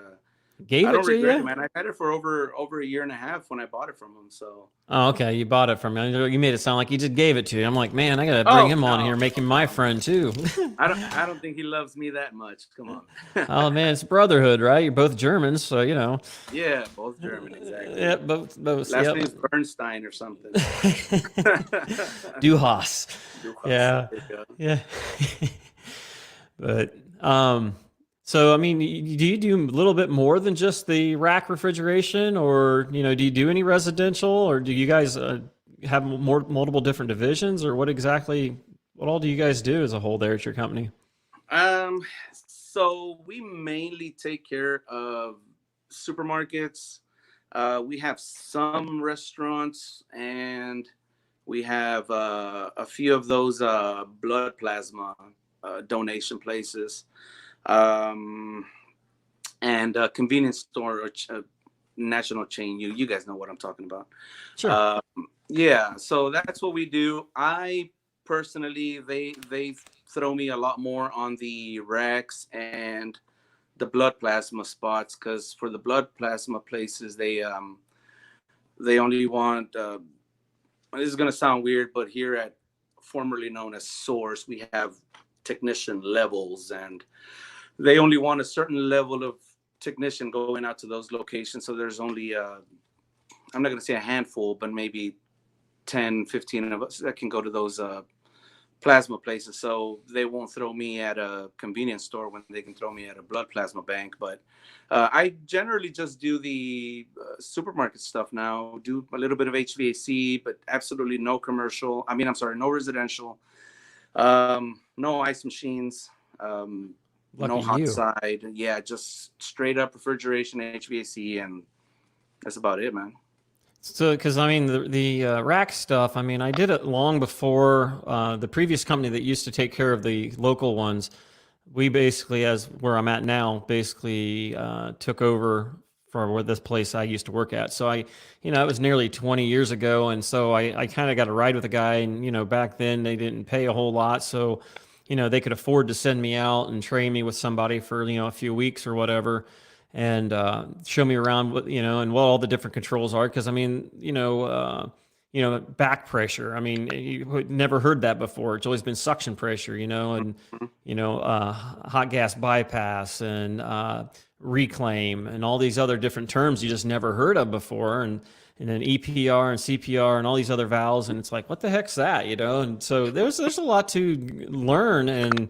Gave I it don't to regret it, you? man. I had it for over a year and a half when I bought it from him. So Oh, okay. You bought it from me. You made it sound like you just gave it to you. I'm like, man, I gotta bring oh him on no, here, make him my friend too. I don't think he loves me that much. Come on. Oh man, it's brotherhood, right? You're both Germans, so Yeah, both German, exactly. Yeah, both. Last Yep. name's Bernstein or something. Duhas. Yeah, There you go. yeah. But so I mean, do you do a little bit more than just the rack refrigeration, or do you do any residential, or do you guys have multiple different divisions, or what all do you guys do as a whole there at your company? Um, so we mainly take care of supermarkets. We have some restaurants, and we have a few of those blood plasma donation places, um, and a convenience store or national chain. You guys know what I'm talking about. Sure. Uh, yeah, so that's what we do. I personally, they throw me a lot more on the racks and the blood plasma spots, because for the blood plasma places, they only want. This is gonna sound weird, but here at formerly known as Source, we have technician levels, and they only want a certain level of technician going out to those locations. So there's only I'm not gonna say a handful, but maybe 10, 15 of us that can go to those plasma places. So they won't throw me at a convenience store when they can throw me at a blood plasma bank. But I generally just do the supermarket stuff now, do a little bit of HVAC, but absolutely no commercial. I mean, I'm sorry, no residential, no ice machines, no Lucky hot you. side. Yeah, just straight up refrigeration, HVAC, and that's about it, man. So, because I mean, the rack stuff, I mean, I did it long before the previous company that used to take care of the local ones. We basically, as where I'm at now, basically took over for where this place I used to work at. So it was nearly 20 years ago, and so I kind of got a ride with a guy, and back then they didn't pay a whole lot, so they could afford to send me out and train me with somebody for a few weeks or whatever, and show me around and what all the different controls are. Because I mean, back pressure. I mean, you never heard that before. It's always been suction pressure, and hot gas bypass and reclaim and all these other different terms you just never heard of before, and then EPR and CPR and all these other valves, and it's like, what the heck's that, And so there's a lot to learn, and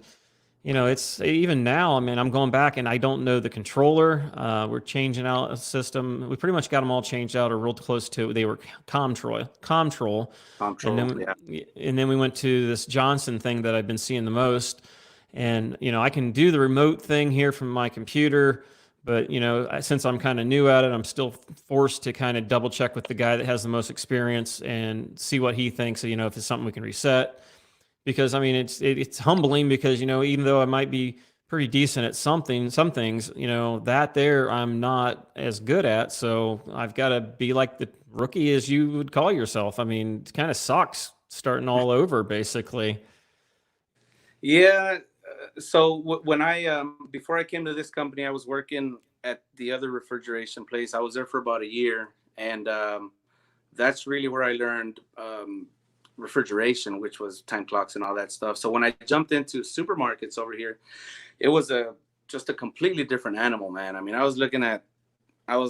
it's even now. I mean, I'm going back and I don't know the controller. We're changing out a system. We pretty much got them all changed out or real close to. They were Comtrol, and Control, then yeah. we went to this Johnson thing that I've been seeing the most. And I can do the remote thing here from my computer, but since I'm kind of new at it, I'm still forced to kind of double check with the guy that has the most experience and see what he thinks. If it's something we can reset, because I mean it's humbling because even though I might be pretty decent at some things, that there I'm not as good at. So I've got to be like the rookie as you would call yourself. I mean, it kind of sucks starting all over basically. Yeah. So when I before I came to this company, I was working at the other refrigeration place. I was there for about a year, and that's really where I learned refrigeration, which was time clocks and all that stuff. So when I jumped into supermarkets over here, it was just a completely different animal, man. I mean, I was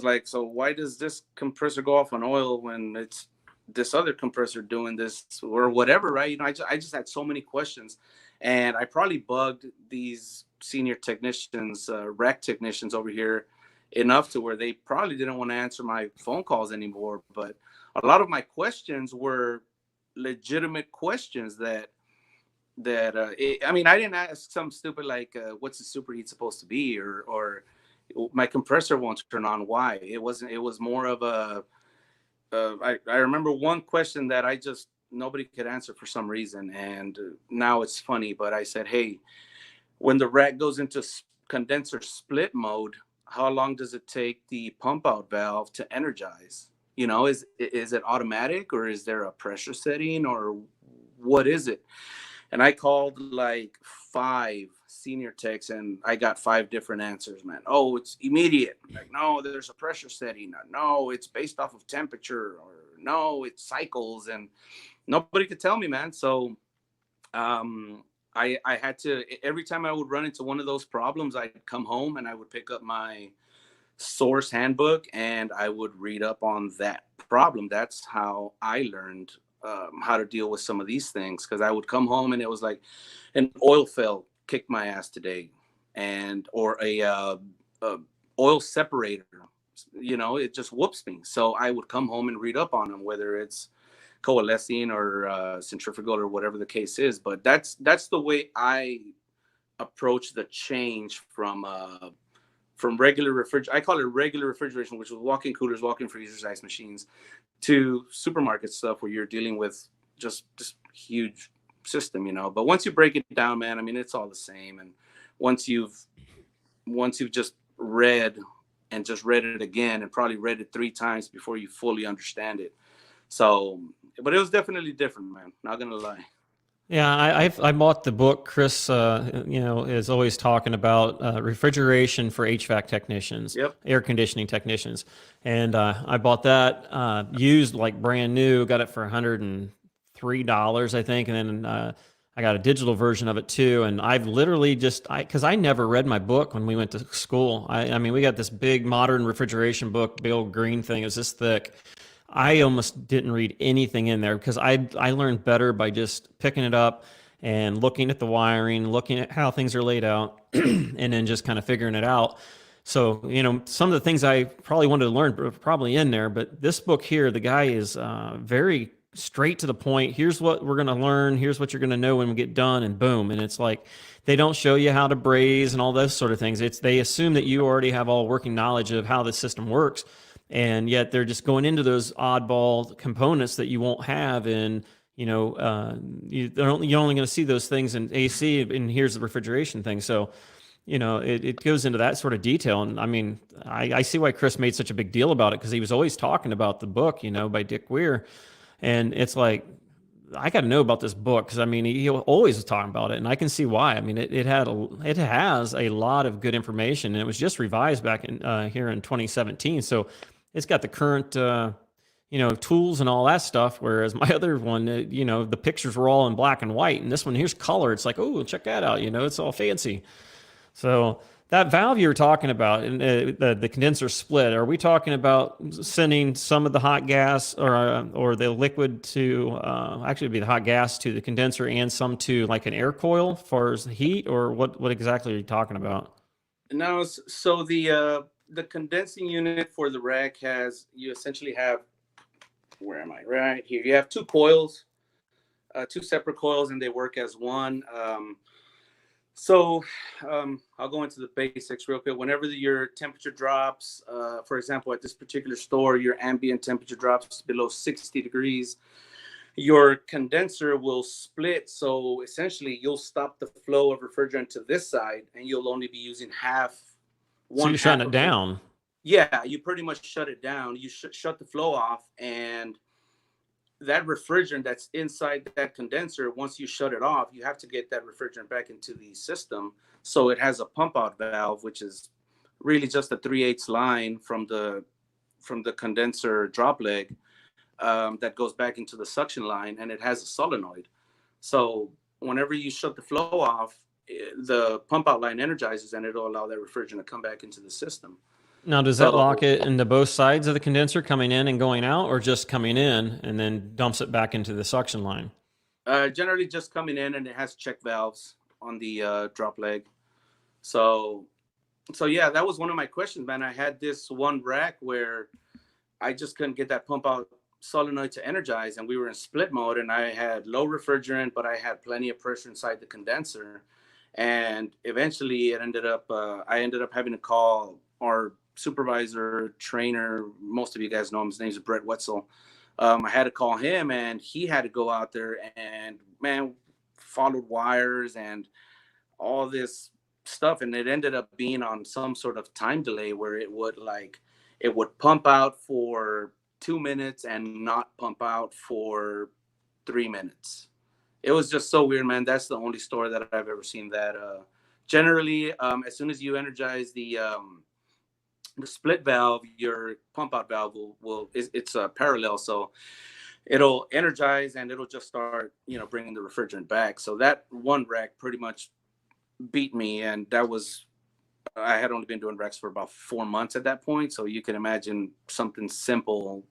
like, so why does this compressor go off on oil when it's this other compressor doing this or whatever, right? I just had so many questions, and I probably bugged these senior technicians, rec technicians over here enough to where they probably didn't want to answer my phone calls anymore. But a lot of my questions were legitimate questions I mean, I didn't ask some stupid like what's the superheat supposed to be, or my compressor won't turn on, why. It was more of a I remember one question that nobody could answer for some reason, and now it's funny, but I said, hey, when the rack goes into condenser split mode, how long does it take the pump out valve to energize? Is it automatic, or is there a pressure setting, or what is it? And I called like 5 senior techs, and I got 5 different answers, man. Oh, it's immediate. Like, no, there's a pressure setting. No, it's based off of temperature, or no, it's cycles, and nobody could tell me, man. So I had to, every time I would run into one of those problems, I'd come home and I would pick up my source handbook and I would read up on that problem. That's how I learned how to deal with some of these things, because I would come home and it was like an oil fill kicked my ass today, or a oil separator, it just whoops me. So I would come home and read up on them, whether it's coalescing or centrifugal or whatever the case is. But that's the way I approach the change from regular I call it regular refrigeration, which was walk-in coolers, walk-in freezers, ice machines, to supermarket stuff where you're dealing with just this huge system, But once you break it down, man, I mean, it's all the same. And once you've just read it again, and probably read it 3 times before you fully understand it. So, but it was definitely different, man. Not gonna lie. Yeah, I bought the book. Chris, is always talking about refrigeration for HVAC technicians, Yep. air conditioning technicians, and I bought that used, like brand new. Got it for $103, I think, and then I got a digital version of it too. And I've literally because I never read my book when we went to school. I mean, we got this big modern refrigeration book, big old green thing. It was this thick. I almost didn't read anything in there because I learned better by just picking it up and looking at the wiring, looking at how things are laid out, and then just kind of figuring it out. So, some of the things I probably wanted to learn are probably in there, but this book here, the guy is very straight to the point. Here's what we're going to learn. Here's what you're going to know when we get done, and boom. And it's like, they don't show you how to braze and all those sort of things. They assume that you already have all working knowledge of how the system works. And yet they're just going into those oddball components that you won't have in, you're only going to see those things in AC, and here's the refrigeration thing. So, it goes into that sort of detail. And I mean, I see why Chris made such a big deal about it, because he was always talking about the book, by Dick Weir. And it's like, I got to know about this book, because I mean, he always was talking about it, and I can see why. I mean, it has a lot of good information, and it was just revised back in here in 2017. So it's got the current, tools and all that stuff. Whereas my other one, the pictures were all in black and white, and this one here's color. It's like, oh, check that out. It's all fancy. So That valve you were talking about, and the condenser split, are we talking about sending some of the hot gas or the liquid to actually it'd be the hot gas to the condenser and some to like an air coil for heat, or what exactly are you talking about? Now, so the condensing unit for the rack has, you essentially have, where am I? Right here. You have two coils, two separate coils, and they work as one. So I'll go into the basics real quick. Whenever your temperature drops, for example, at this particular store, your ambient temperature drops below 60 degrees, your condenser will split. So essentially, you'll stop the flow of refrigerant to this side, and you'll only be using So one you're half shutting it of it. down. Yeah, you pretty much shut it down. You shut the flow off, and that refrigerant that's inside that condenser, once you shut it off, you have to get that refrigerant back into the system. So it has a pump out valve, which is really just a 3/8 line from the condenser drop leg, that goes back into the suction line, and it has a solenoid. So whenever you shut the flow off, the pump out line energizes, and it'll allow that refrigerant to come back into the system. Now, does that lock So it into both sides of the condenser coming in and going out, or just coming in and then dumps it back into the suction line? generally just coming in, and it has check valves on the drop leg. So yeah, that was one of my questions, man. I had this one rack where I just couldn't get that pump out solenoid to energize, and we were in split mode, and I had low refrigerant, but I had plenty of pressure inside the condenser. And eventually I ended up having to call our supervisor, trainer. Most of you guys know him. His name's Brett Wetzel. I had to call him, and he had to go out there and, man, followed wires and all this stuff, and it ended up being on some sort of time delay where it would pump out for 2 minutes and not pump out for 3 minutes. It was just so weird, man. That's the only store that I've ever seen that. Generally, as soon as you energize the split valve, your pump out valve it's a parallel, so it'll energize and it'll just start, bringing the refrigerant back. So that one rack pretty much beat me, and I had only been doing racks for about 4 months at that point, so you can imagine something simple,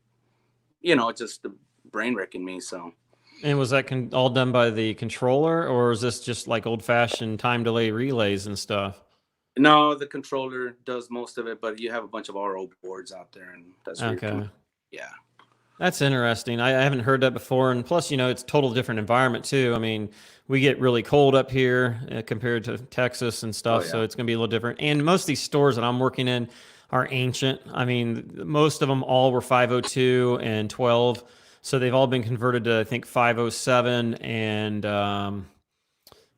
just the brain wrecking me. So And was that all done by the controller, or is this just like old fashioned time delay relays and stuff? no, the controller does most of it, but you have a bunch of RO boards out there, and that's where you're coming. Okay. Yeah. That's interesting. I haven't heard that before. And plus, it's a total different environment too. I mean, we get really cold up here compared to Texas and Oh stuff. So yeah. it's going to be a little different. And most of these stores that I'm working in are ancient. I mean, most of them all were 502 and 12. So they've all been converted to, I think, 507 and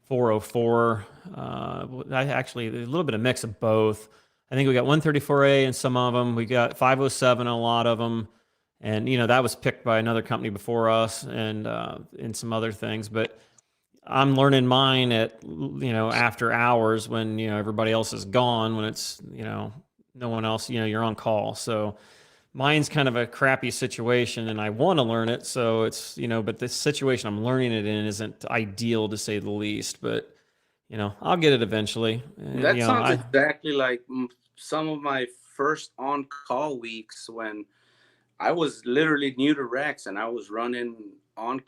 404. Actually, a little bit of mix of both. I think we got 134A in some of them. We got 507 in a lot of them. And that was picked by another company before us, and some other things. But I'm learning mine at after hours when everybody else is gone, when it's no one else, you're on call. So mine's kind of a crappy situation, and I want to learn it. So it's but the situation I'm learning it in isn't ideal, to say the least. But I'll get it eventually. That sounds exactly like some of my first on-call weeks when I was literally new to racks, and I was running on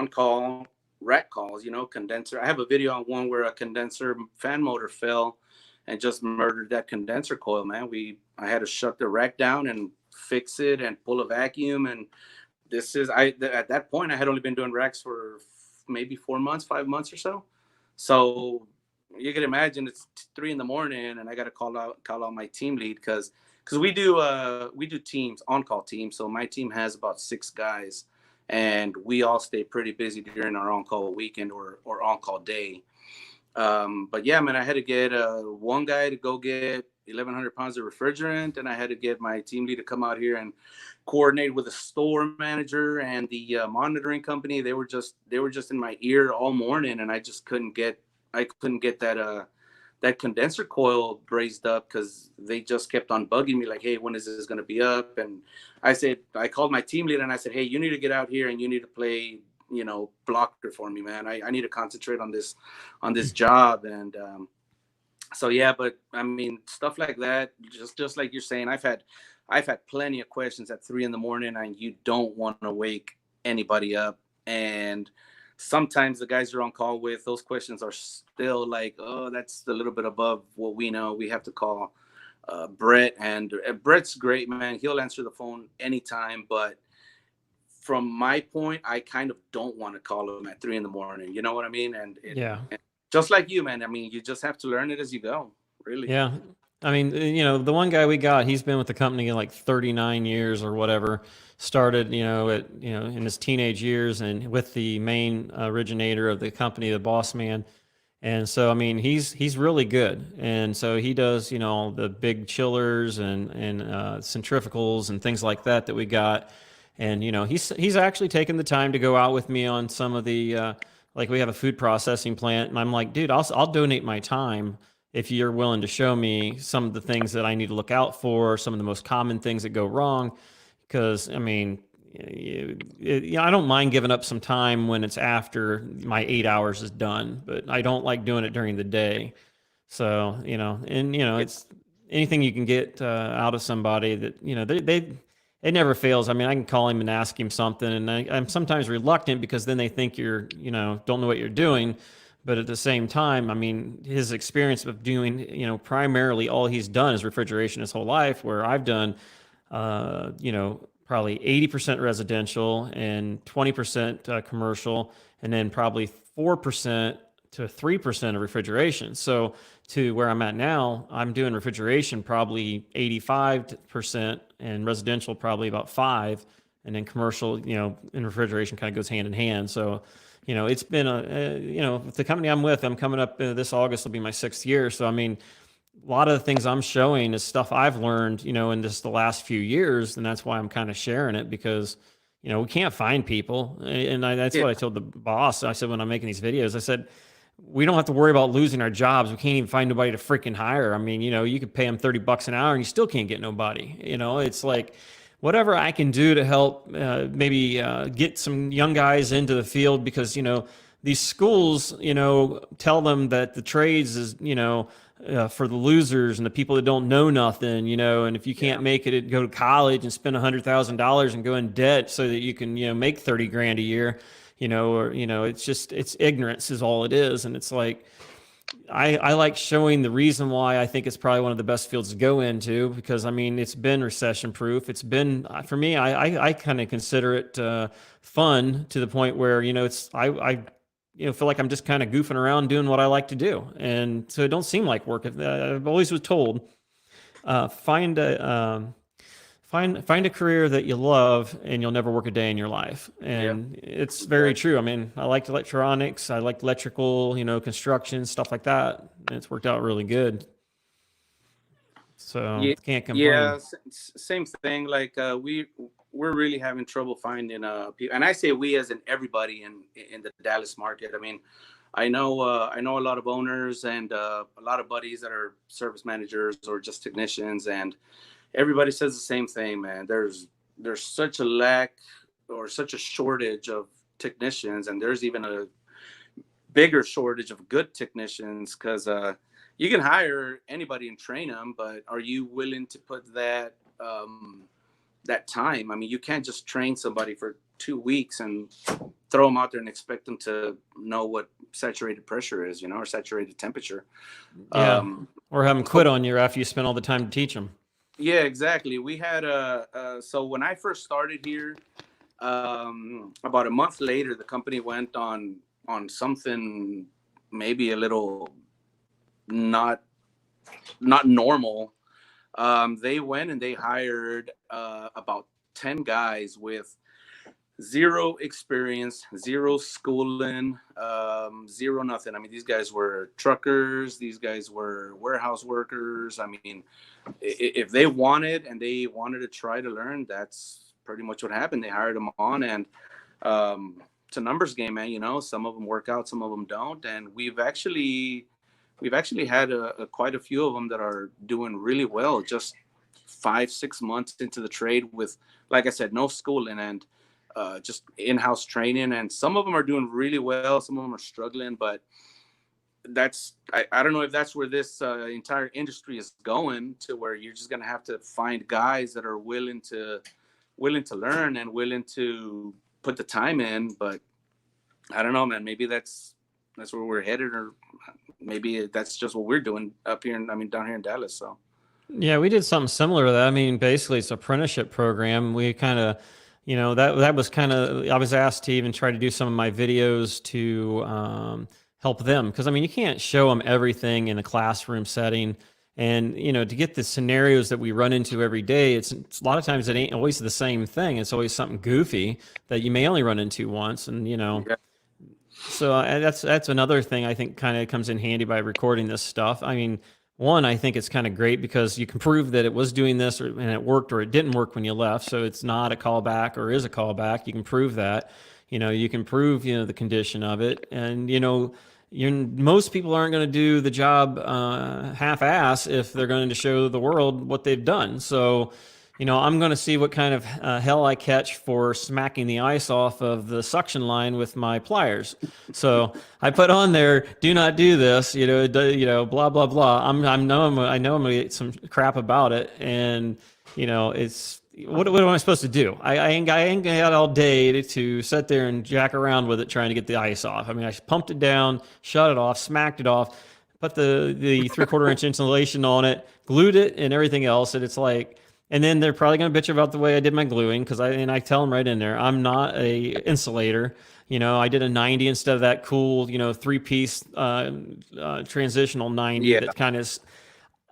call rack calls, condenser. I have a video on one where a condenser fan motor fell and just murdered that condenser coil, man. I had to shut the rack down and fix it and pull a vacuum. And at that point I had only been doing racks for maybe 4 months, 5 months or so. So you can imagine it's 3 a.m. and I got to call out my team lead because we do teams, on-call teams. So my team has about 6 guys, and we all stay pretty busy during our on-call weekend or on-call day. But yeah, man, I had to get one guy to go get 1,100 pounds of refrigerant, and I had to get my team lead to come out here and coordinate with the store manager and the monitoring company. They were just in my ear all morning, and I couldn't get that condenser coil brazed up because they just kept on bugging me like, hey, when is this going to be up? And I called my team leader and I said, hey, you need to get out here and you need to play, blocker for me, man. I need to concentrate on this job. And So yeah, but I mean, stuff like that, just like you're saying, I've had plenty of questions at 3 in the morning, and you don't want to wake anybody up. And sometimes the guys you're on call with, those questions are still like, oh, that's a little bit above what we know. We have to call Brett, and Brett's great, man. He'll answer the phone anytime, but from my point, I kind of don't want to call him at 3 in the morning. You know what I mean? Yeah. And just like you, man. I mean, you just have to learn it as you go. Really. Yeah. I mean, the one guy we got, he's been with the company like 39 years or whatever. Started, in his teenage years and with the main originator of the company, the boss man. And so, I mean, he's really good. And so he does, the big chillers and centrifugals and things like that we got. And he's actually taken the time to go out with me on some of the like we have a food processing plant, and I'm like, dude, I'll donate my time if you're willing to show me some of the things that I need to look out for, some of the most common things that go wrong. Because I mean, I don't mind giving up some time when it's after my 8 hours is done, but I don't like doing it during the day. So, it's anything you can get out of somebody that, it never fails. I mean, I can call him and ask him something, and I'm sometimes reluctant because then they think you're, don't know what you're doing. But at the same time, I mean, his experience of doing, primarily all he's done is refrigeration his whole life, where I've done, probably 80% residential and 20% commercial, and then probably 4% to 3% of refrigeration. So to where I'm at now, I'm doing refrigeration probably 85% and residential probably about 5, and then commercial, and refrigeration kind of goes hand in hand. So, it's been with the company I'm with, I'm coming up this August will be my 6th year. So I mean, a lot of the things I'm showing is stuff I've learned, in just the last few years, and that's why I'm kind of sharing it because, we can't find people, and that's Yeah. what I told the boss. I said when I'm making these videos, I said we don't have to worry about losing our jobs. We can't even find nobody to freaking hire. I mean, you could pay them $30 an hour and you still can't get nobody. It's like whatever I can do to help maybe get some young guys into the field because, these schools, tell them that the trades is, for the losers and the people that don't know nothing, and if you can't make it, go to college and spend $100,000 and go in debt so that you can, make 30 grand a year, it's just, it's ignorance is all it is. And it's like, I like showing the reason why I think it's probably one of the best fields to go into because I mean it's been recession proof. It's been for me. I kind of consider it fun to the point where it's I feel like I'm just kind of goofing around doing what I like to do, and so it don't seem like work. I've always was told find a find a career that you love and you'll never work a day in your life. Yeah. And it's very true. I mean, I liked electronics, I liked electrical, construction, stuff like that. And it's worked out really good. So Yeah. can't Yeah. complain. Same thing. Like we're really having trouble finding people, and I say we as in everybody in the Dallas market. I mean, I know a lot of owners and a lot of buddies that are service managers or just technicians, and everybody says the same thing, man. There's such a lack or such a shortage of technicians, and there's even a bigger shortage of good technicians because you can hire anybody and train them, but are you willing to put that time? I mean, you can't just train somebody for 2 weeks and throw them out there and expect them to know what saturated pressure is, or saturated temperature. Yeah. Or have them quit So on you after you spend all the time to teach them. yeah, exactly. We had so when I first started here, about a month later, the company went on something maybe a little not normal. They went and they hired about 10 guys with zero experience, zero schooling, zero nothing. I mean, these guys were truckers, these guys were warehouse workers. I mean, if they wanted and they wanted to try to learn, that's pretty much what happened. They hired them on, and it's a numbers game, man. Some of them work out, some of them don't, and we've actually had quite a few of them that are doing really well, just 5-6 months into the trade with, like I said, no schooling and just in-house training. And some of them are doing really well, some of them are struggling, but I don't know if that's where this entire industry is going, to where you're just gonna have to find guys that are willing to learn and willing to put the time in. But I don't know, man. Maybe that's where we're headed, or maybe that's just what we're doing up here. I mean, down here in Dallas. So Yeah, we did something similar to that. I mean, basically, it's an apprenticeship program. We kind of, that was kind of. I was asked to even try to do some of my videos to help them because I mean, you can't show them everything in a classroom setting, and to get the scenarios that we run into every day, it's a lot of times it ain't always the same thing. It's always something goofy that you may only run into once, and yeah, so that's another thing I think kind of comes in handy by recording this stuff. I mean, one, I think it's kind of great because you can prove that it was doing this and it worked or it didn't work when you left. So it's not a callback or is a callback. You can prove that. You can prove the condition of it, and most people aren't going to do the job half-ass if they're going to show the world what they've done. So I'm going to see what kind of hell I catch for smacking the ice off of the suction line with my pliers. So I put on there, do not do this, blah, blah, blah. I know I'm going to get some crap about it. And, it's, what am I supposed to do? I ain't got all day to sit there and jack around with it trying to get the ice off. I mean, I pumped it down, shut it off, smacked it off, put the 3/4 inch insulation on it, glued it and everything else. And it's like, and then they're probably going to bitch about the way I did my gluing because I tell them right in there, I'm not a insulator. I did a 90 instead of that cool, 3-piece transitional 90 yeah, that kind of.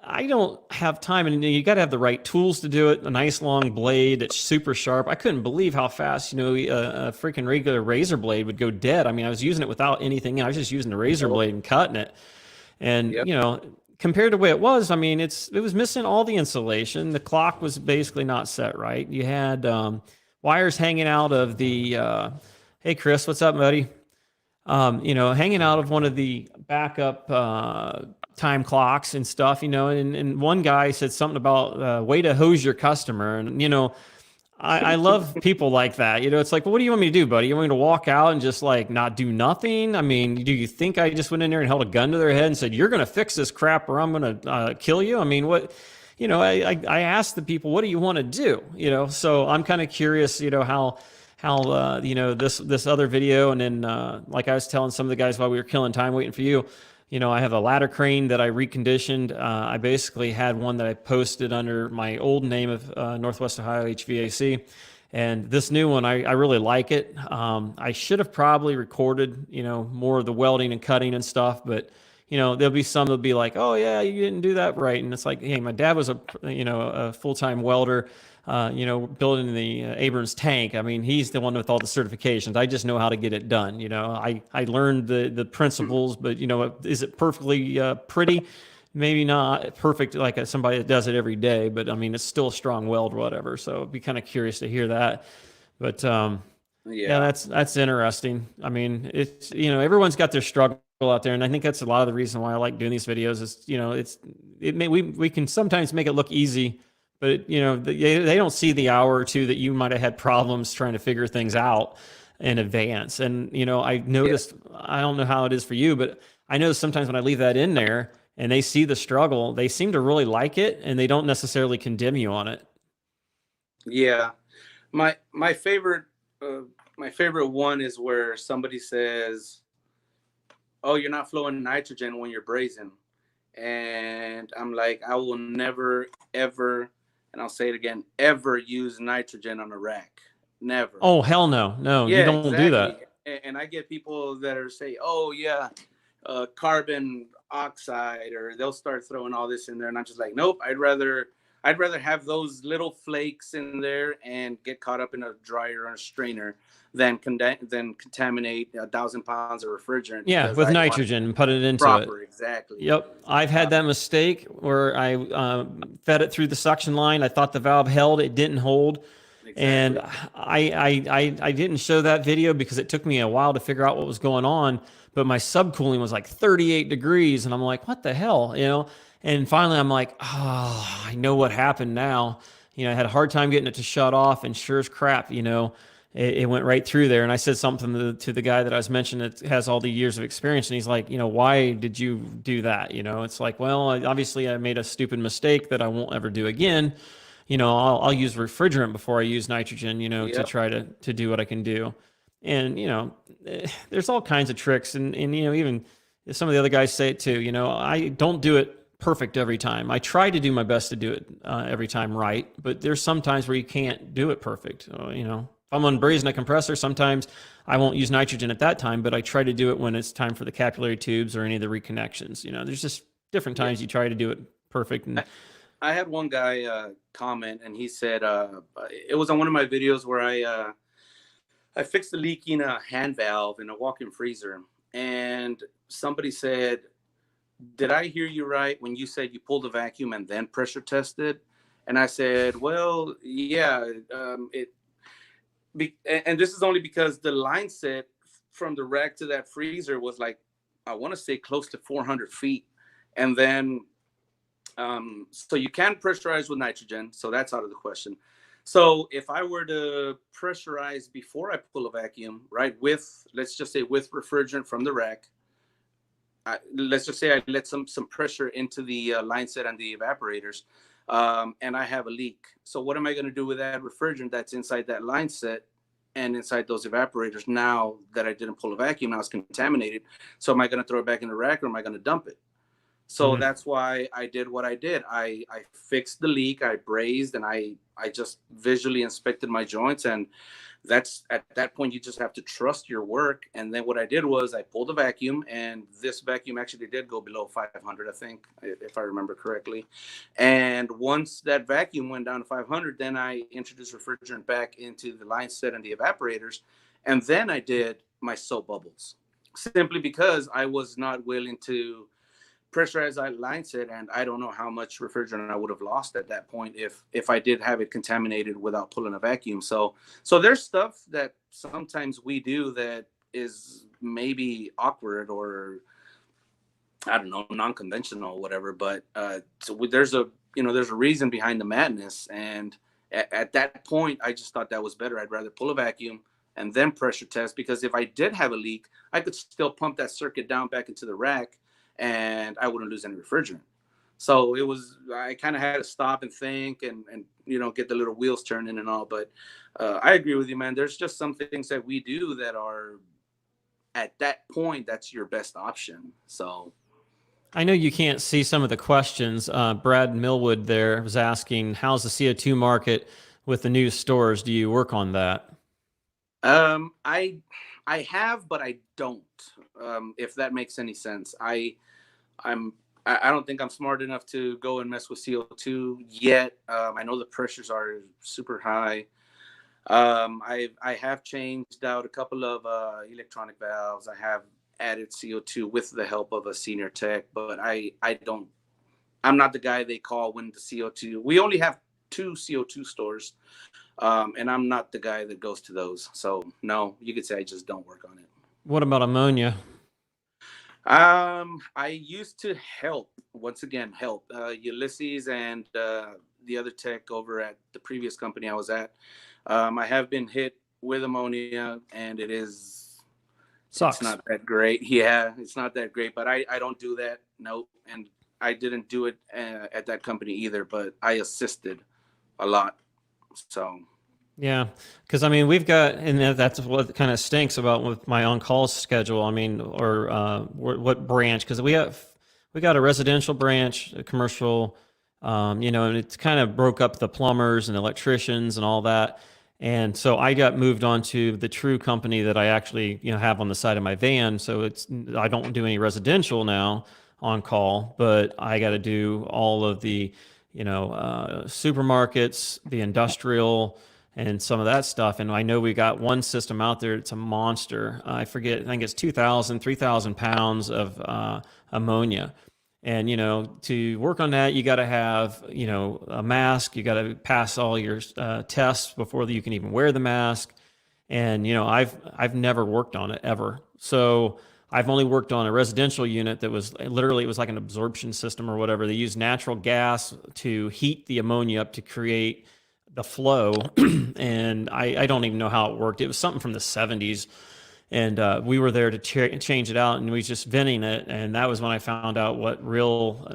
I don't have time, and you got to have the right tools to do it. A nice long blade that's super sharp. I couldn't believe how fast, a freaking regular razor blade would go dead. I mean, I was using it without anything. I was just using the razor blade and cutting it, and yep. compared to the way it was, I mean, it was missing all the insulation. The clock was basically not set right. You had wires hanging out of the. Hey, Chris, what's up, buddy? Hanging out of one of the backup time clocks and stuff. And one guy said something about way to hose your customer, and I love people like that. It's like, well, what do you want me to do, buddy? You want me to walk out and just like not do nothing? I mean, do you think I just went in there and held a gun to their head and said, you're going to fix this crap or I'm going to kill you? I mean, what, I asked the people, what do you want to do? So I'm kind of curious, how this other video. And then, like I was telling some of the guys while we were killing time waiting for you, I have a ladder crane that I reconditioned. I basically had one that I posted under my old name of Northwest Ohio HVAC. And this new one, I really like it. I should have probably recorded, more of the welding and cutting and stuff, but there'll be some that'll be like, oh yeah, you didn't do that right. And it's like, hey, my dad was a full-time welder, building the Abrams tank. I mean, he's the one with all the certifications. I just know how to get it done. I learned the principles, but is it perfectly pretty? Maybe not perfect like somebody that does it every day, but I mean, it's still a strong weld or whatever. So I'd be kind of curious to hear that. But yeah, that's interesting. I mean, it's, everyone's got their struggle out there. And I think that's a lot of the reason why I like doing these videos is, we can sometimes make it look easy, but they don't see the hour or two that you might have had problems trying to figure things out in advance. And, I noticed, I don't know how it is for you, but I know sometimes when I leave that in there and they see the struggle, they seem to really like it and they don't necessarily condemn you on it. Yeah. My favorite one is where somebody says, oh, you're not flowing nitrogen when you're brazing. And I'm like, I will never, ever, and I'll say it again, ever use nitrogen on a rack. Never. Oh, hell no. No, yeah, you don't exactly do that. And I get people that are say, oh yeah, carbon oxide, or they'll start throwing all this in there. And I'm just like, nope, I'd rather have those little flakes in there and get caught up in a dryer or a strainer than contaminate 1,000 pounds of refrigerant. Yeah, with nitrogen and put it into proper, it. Exactly. Yep. I've had that mistake where I fed it through the suction line. I thought the valve held. It didn't hold. Exactly. And I didn't show that video because it took me a while to figure out what was going on. But my subcooling was like 38 degrees. And I'm like, what the hell? And finally I'm like, oh, I know what happened now. I had a hard time getting it to shut off, and sure as crap, it went right through there. And I said something to the guy that I was mentioning that has all the years of experience. And he's like, why did you do that? It's like, well, obviously I made a stupid mistake that I won't ever do again. I'll use refrigerant before I use nitrogen, to Yep. try to do what I can do. And, there's all kinds of tricks. And even some of the other guys say it too, I don't do it perfect every time. I try to do my best to do it every time right, but there's some times where you can't do it perfect. If I'm unbrazing a compressor, sometimes I won't use nitrogen at that time, but I try to do it when it's time for the capillary tubes or any of the reconnections. There's just different Yeah. times you try to do it perfect. And I had one guy comment, and he said it was on one of my videos where I fixed a leaking hand valve in a walk-in freezer, and somebody said, "Did I hear you right when you said you pulled the vacuum and then pressure tested?" And I said, "Well, yeah, and this is only because the line set from the rack to that freezer was like, I want to say close to 400 feet, and then." So you can pressurize with nitrogen, so that's out of the question. So if I were to pressurize before I pull a vacuum, right, let's just say with refrigerant from the rack, let's just say I let some pressure into the line set and the evaporators, and I have a leak. So what am I going to do with that refrigerant that's inside that line set and inside those evaporators now that I didn't pull a vacuum? Now it's contaminated. So am I going to throw it back in the rack, or am I going to dump it? So that's why I did what I did. I fixed the leak, I brazed, and I just visually inspected my joints. And that's at that point, you just have to trust your work. And then what I did was I pulled a vacuum, and this vacuum actually did go below 500, I think, if I remember correctly. And once that vacuum went down to 500, then I introduced refrigerant back into the line set and the evaporators. And then I did my soap bubbles, simply because I was not willing to pressurized line set, and I don't know how much refrigerant I would have lost at that point if I did have it contaminated without pulling a vacuum. So there's stuff that sometimes we do that is maybe awkward, or I don't know, non-conventional or whatever, but there's a reason behind the madness. And at that point, I just thought that was better. I'd rather pull a vacuum and then pressure test, because if I did have a leak, I could still pump that circuit down back into the rack and I wouldn't lose any refrigerant. So I kind of had to stop and think and get the little wheels turning and all. But I agree with you, man. There's just some things that we do that are, at that point, that's your best option. So I know you can't see some of the questions. Brad Millwood there was asking, how's the CO2 market with the new stores? Do you work on that? I have, but I don't. If that makes any sense. I don't think I'm smart enough to go and mess with CO2 yet. I know the pressures are super high. I have changed out a couple of electronic valves. I have added CO2 with the help of a senior tech, but I'm not the guy they call when the CO2. We only have 2 CO2 stores, and I'm not the guy that goes to those. So no, you could say I just don't work on it. What about ammonia? I used to help Ulysses and the other tech over at the previous company I was at. I have been hit with ammonia, and Sucks. it's not that great. Yeah, it's not that great, but I don't do that. Nope. And I didn't do it at that company either, but I assisted a lot. So Yeah, because I mean, we've got, and that's what kind of stinks about with my on-call schedule. I mean, or what branch? Because we got a residential branch, a commercial, and it's kind of broke up the plumbers and electricians and all that. And so I got moved on to the true company that I actually have on the side of my van. So I don't do any residential now on call, but I got to do all of the supermarkets, the industrial, and some of that stuff. And I know we got one system out there. It's a monster. I forget. I think it's 3,000 pounds of ammonia. And, to work on that, you got to have, a mask. You got to pass all your tests before you can even wear the mask. And, I've never worked on it ever. So I've only worked on a residential unit that was literally, it was like an absorption system or whatever. They use natural gas to heat the ammonia up to create the flow, and I don't even know how it worked. It was something from the 70s, and we were there to change it out, and we was just venting it, and that was when I found out what real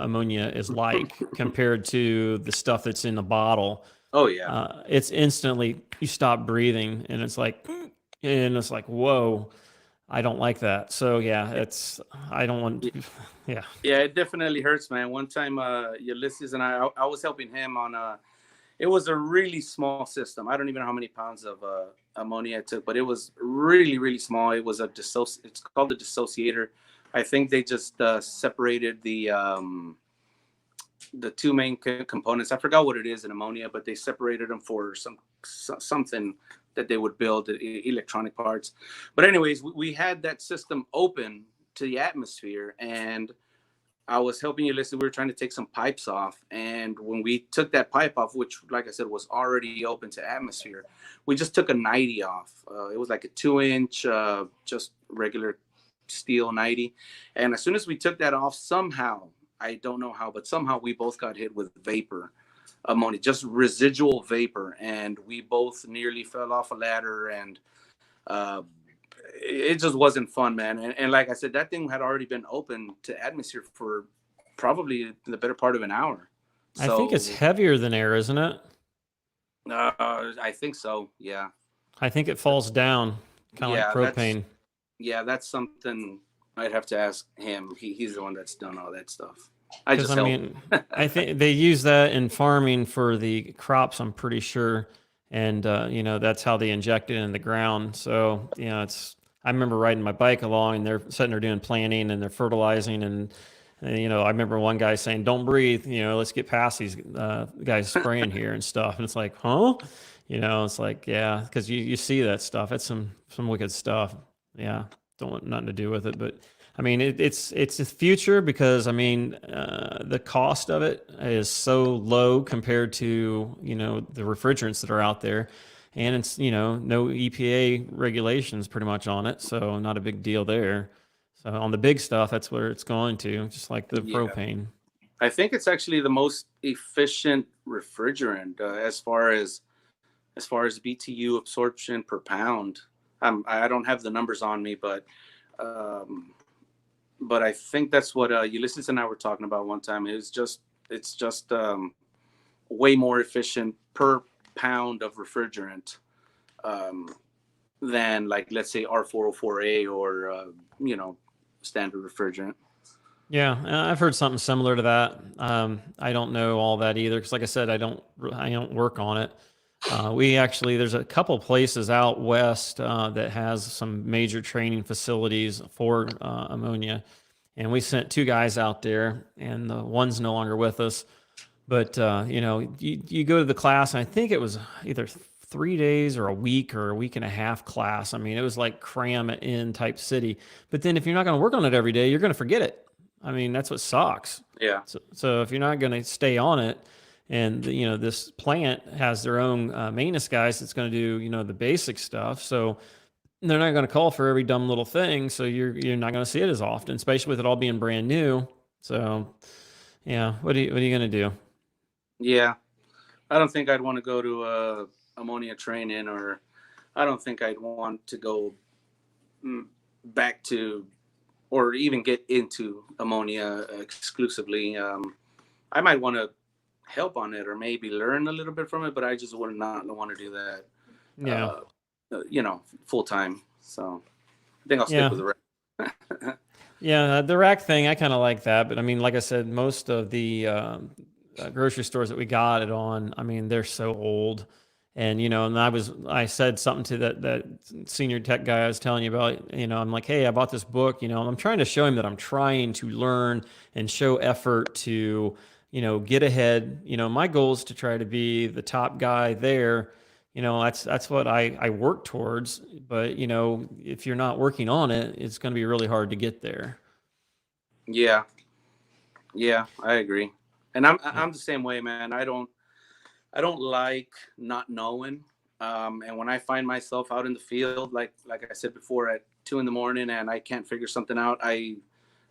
ammonia is like compared to the stuff that's in the bottle. Oh yeah. It's instantly you stop breathing, and it's like whoa, I don't like that. So yeah, I don't want to, yeah. Yeah, it definitely hurts, man. One time, Ulysses and I was helping him on it was a really small system. I don't even know how many pounds of ammonia I took, but it was really, really small. It was it's called the dissociator. I think they just separated the two main components. I forgot what it is in ammonia, but they separated them for something that they would build electronic parts. But anyways, we had that system open to the atmosphere, and I was helping you listen. We were trying to take some pipes off, and when we took that pipe off, which, like I said, was already open to atmosphere, we just took a 90 off. It was like a 2-inch, just regular steel 90. And as soon as we took that off, somehow, I don't know how, but somehow we both got hit with vapor ammonia, just residual vapor, and we both nearly fell off a ladder, and it just wasn't fun, man. And like I said, that thing had already been open to atmosphere for probably the better part of an hour. I think it's heavier than air, isn't it? I think so. Yeah. I think it falls down, kind of Yeah, like propane. That's something I'd have to ask him. He's the one that's done all that stuff. I Because just I help. mean, I think they use that in farming for the crops. I'm pretty sure, and that's how they inject it in the ground. So it's. I remember riding my bike along, and they're sitting there doing planting and they're fertilizing, and I remember one guy saying, "Don't breathe. Let's get past these guys spraying here and stuff." And it's like, huh? It's like, yeah, because you see that stuff. It's some wicked stuff. Yeah, don't want nothing to do with it, but. I mean, it's the future because I mean, the cost of it is so low compared to the refrigerants that are out there, and it's no EPA regulations pretty much on it, so not a big deal there. So on the big stuff, that's where it's going to, just like the Yeah. propane. I think it's actually the most efficient refrigerant as far as BTU absorption per pound. I don't have the numbers on me, um, but I think that's what Ulysses and I were talking about one time. It's just way more efficient per pound of refrigerant than, like, let's say R404A or standard refrigerant. Yeah, I've heard something similar to that. I don't know all that either because, like I said, I don't work on it. There's a couple places out west that has some major training facilities for ammonia, and we sent 2 guys out there, and the one's no longer with us. But you go to the class, and I think it was either 3 days or a week and a half class. I mean, it was like cram it in type city. But then if you're not going to work on it every day, you're going to forget it. I mean, that's what sucks. Yeah. So if you're not going to stay on it, and this plant has their own maintenance guys that's going to do the basic stuff. So they're not going to call for every dumb little thing. So you're not going to see it as often, especially with it all being brand new. So yeah, what are you going to do? Yeah. I don't think I'd want to go to ammonia training, or I don't think I'd want to go back to or even get into ammonia exclusively. I might want to help on it or maybe learn a little bit from it, but I just would not want to do that, full time. So I think I'll stick with the rack. Yeah, the rack thing, I kind of like that. But I mean, like I said, most of the grocery stores that we got it on, I mean, they're so old. And, and I said something to that senior tech guy I was telling you about, I'm like, hey, I bought this book, I'm trying to show him that I'm trying to learn and show effort to, get ahead. My goal is to try to be the top guy there. That's what I work towards. But, if you're not working on it, it's going to be really hard to get there. Yeah. Yeah, I agree. And I'm the same way, man. I don't like not knowing. And when I find myself out in the field, like I said before, at 2 a.m. and I can't figure something out, I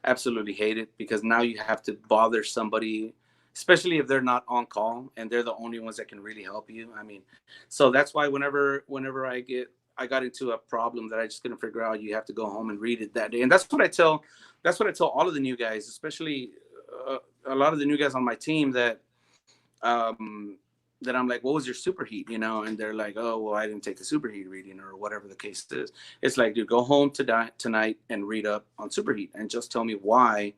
absolutely hate it, because now you have to bother somebody especially if they're not on call and they're the only ones that can really help you. I mean, so that's why whenever I got into a problem that I just couldn't figure out, you have to go home and read it that day. And that's what I tell all of the new guys, especially a lot of the new guys on my team that I'm like, what was your superheat? You know, and they're like, oh, well, I didn't take the superheat reading or whatever the case is. It's like, dude, go home tonight and read up on superheat and just tell me why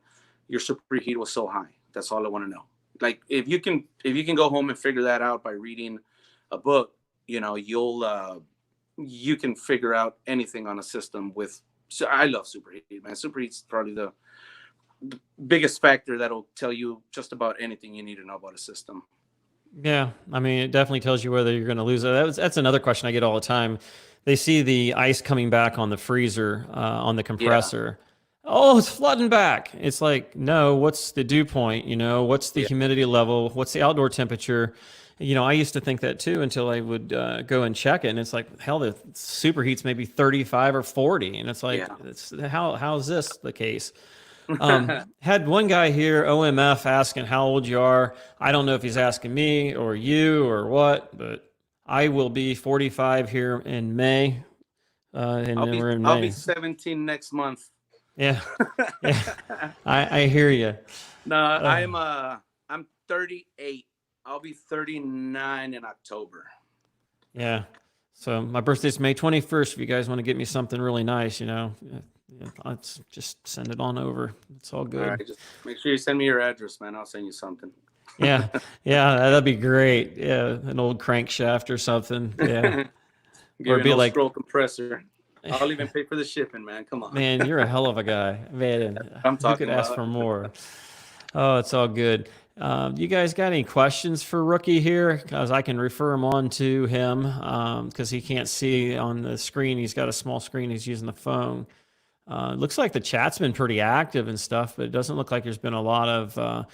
your superheat was so high. That's all I want to know. Like, if you can go home and figure that out by reading a book, you know, you can figure out anything on a system with. So I love superheat, man. Superheat's probably the biggest factor that'll tell you just about anything you need to know about a system. Yeah, I mean, it definitely tells you whether you're going to lose it. That's another question I get all the time. They see the ice coming back on the freezer, on the compressor. Yeah. Oh, it's flooding back. It's like, no, what's the dew point? You know, what's the humidity level? What's the outdoor temperature? You know, I used to think that too until I would go and check it. And it's like, hell, the superheat's maybe 35 or 40. And it's like, how is this the case? Had one guy here, OMF, asking how old you are. I don't know if he's asking me or you or what, but I will be 45 here in May. We're in May. I'll be 17 next month. Yeah, yeah. I hear you. No, I'm 38. I'll be 39 in October. Yeah. So my birthday's May 21st. If you guys want to get me something really nice, you know. Let's just send it on over. It's all good. All right, just make sure you send me your address, man. I'll send you something. Yeah, that'd be great. Yeah, an old crankshaft or something. Yeah, or be like scroll compressor. I'll even pay for the shipping, man. Come on, man. You're a hell of a guy, man. I'm talking. You could ask for more. Oh, it's all good. You guys got any questions for Rookie here? Because I can refer him on to him because he can't see on the screen. He's got a small screen. He's using the phone. Looks like the chat's been pretty active and stuff, but it doesn't look like there's been a lot of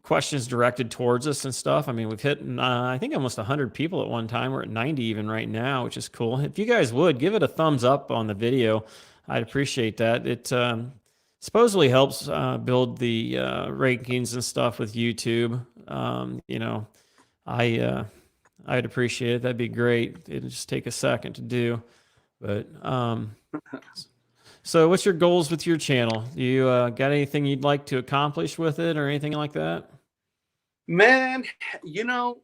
questions directed towards us and stuff. I mean, we've hit, I think, almost 100 people at one time. We're at 90 even right now, which is cool. If you guys would, give it a thumbs up on the video. I'd appreciate that. It supposedly helps build the rankings and stuff with YouTube. You know, I'd appreciate it. That'd be great. It'd just take a second to do. But so what's your goals with your channel? Do you got anything you'd like to accomplish with it or anything like that? Man, you know,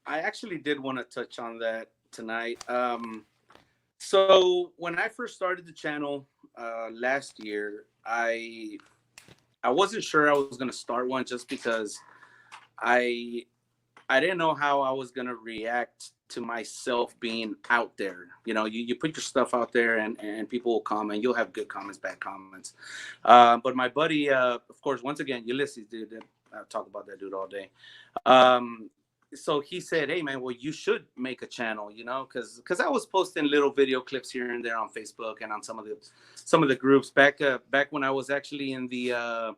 I actually did want to touch on that tonight. So when I first started the channel last year, I wasn't sure I was going to start one just because I didn't know how I was going to react to myself being out there. You know, you put your stuff out there and people will comment. You'll have good comments, bad comments. But my buddy, of course, once again, Ulysses, dude, I talk about that dude all day. So he said, hey, man, well, you should make a channel, you know, because I was posting little video clips here and there on Facebook and on some of the groups back when I was actually in the,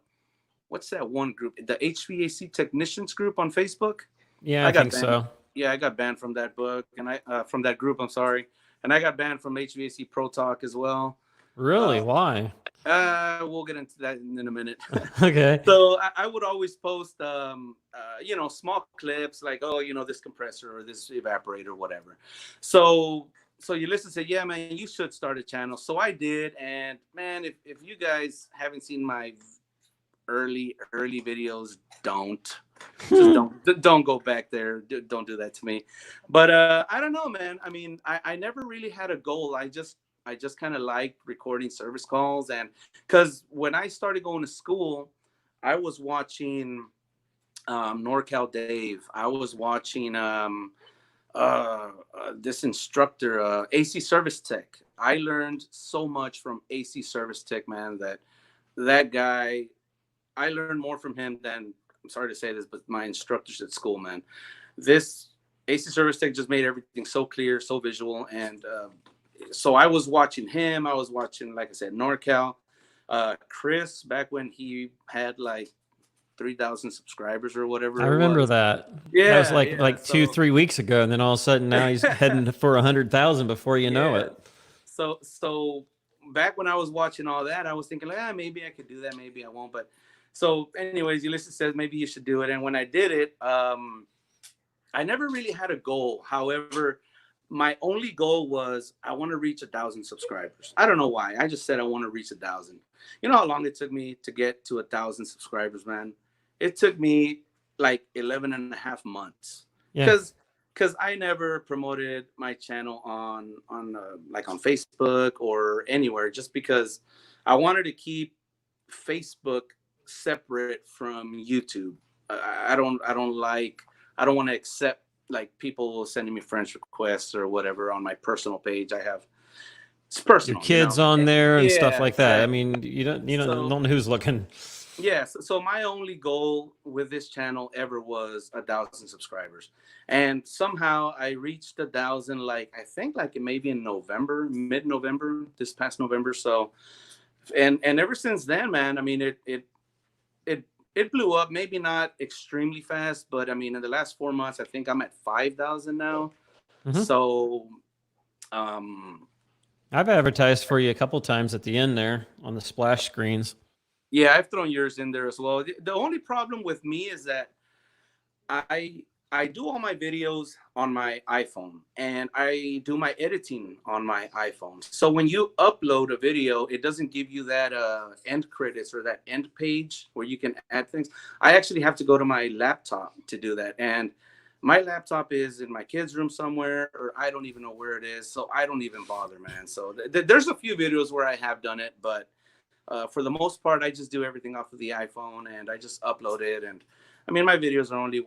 what's that one group? The HVAC technicians group on Facebook. Yeah, I think so. Yeah, I got banned from that book and from that group. I'm sorry, and I got banned from HVAC Pro Talk as well. Really? Why? We'll get into that in a minute. Okay. So I would always post, you know, small clips like, oh, you know, this compressor or this evaporator or whatever. So you listen, say, yeah, man, you should start a channel. So I did, and man, if you guys haven't seen my early videos, don't go back there. Don't do that to me. But I don't know, man. I mean, I never really had a goal. I just kind of liked recording service calls, and because when I started going to school, I was watching NorCal Dave. I was watching this instructor, AC Service Tech. I learned so much from AC Service Tech, man. That guy, I learned more from him than, I'm sorry to say this, but my instructors at school, man. This AC Service Tech just made everything so clear, so visual. And so I was watching him. I was watching, like I said, NorCal. Chris, back when he had like 3,000 subscribers or whatever. I remember that. Yeah. That was like 2-3 weeks ago. And then all of a sudden now he's heading for 100,000 before you know it. So back when I was watching all that, I was thinking like, maybe I could do that, maybe I won't. But so, anyways, Ulysses says maybe you should do it, and when I did it, I never really had a goal. However, my only goal was I want to reach 1,000 subscribers. I don't know why. I just said I want to reach 1,000. You know how long it took me to get to 1,000 subscribers, man? It took me like 11 and a half months. Yeah. Because I never promoted my channel on like on Facebook or anywhere, just because I wanted to keep Facebook separate from YouTube. I don't want to accept like people sending me friends requests or whatever on my personal page. It's personal. Your kids on there and stuff like that. I exactly. mean, you don't know who's looking. Yes. So my only goal with this channel ever was 1,000 subscribers, and somehow I reached 1,000. Like I think like maybe in November, mid-November, this past November. So, and ever since then, man, I mean, it blew up. Maybe not extremely fast, but I mean, in the last 4 months, I think I'm at 5,000 now. Mm-hmm. So, I've advertised for you a couple times at the end there on the splash screens. Yeah, I've thrown yours in there as well. The only problem with me is that I do all my videos on my iPhone, and I do my editing on my iPhone. So when you upload a video, it doesn't give you that end credits or that end page where you can add things. I actually have to go to my laptop to do that. And my laptop is in my kid's room somewhere, or I don't even know where it is. So I don't even bother, man. So there's a few videos where I have done it, but for the most part, I just do everything off of the iPhone, and I just upload it. And I mean, my videos are only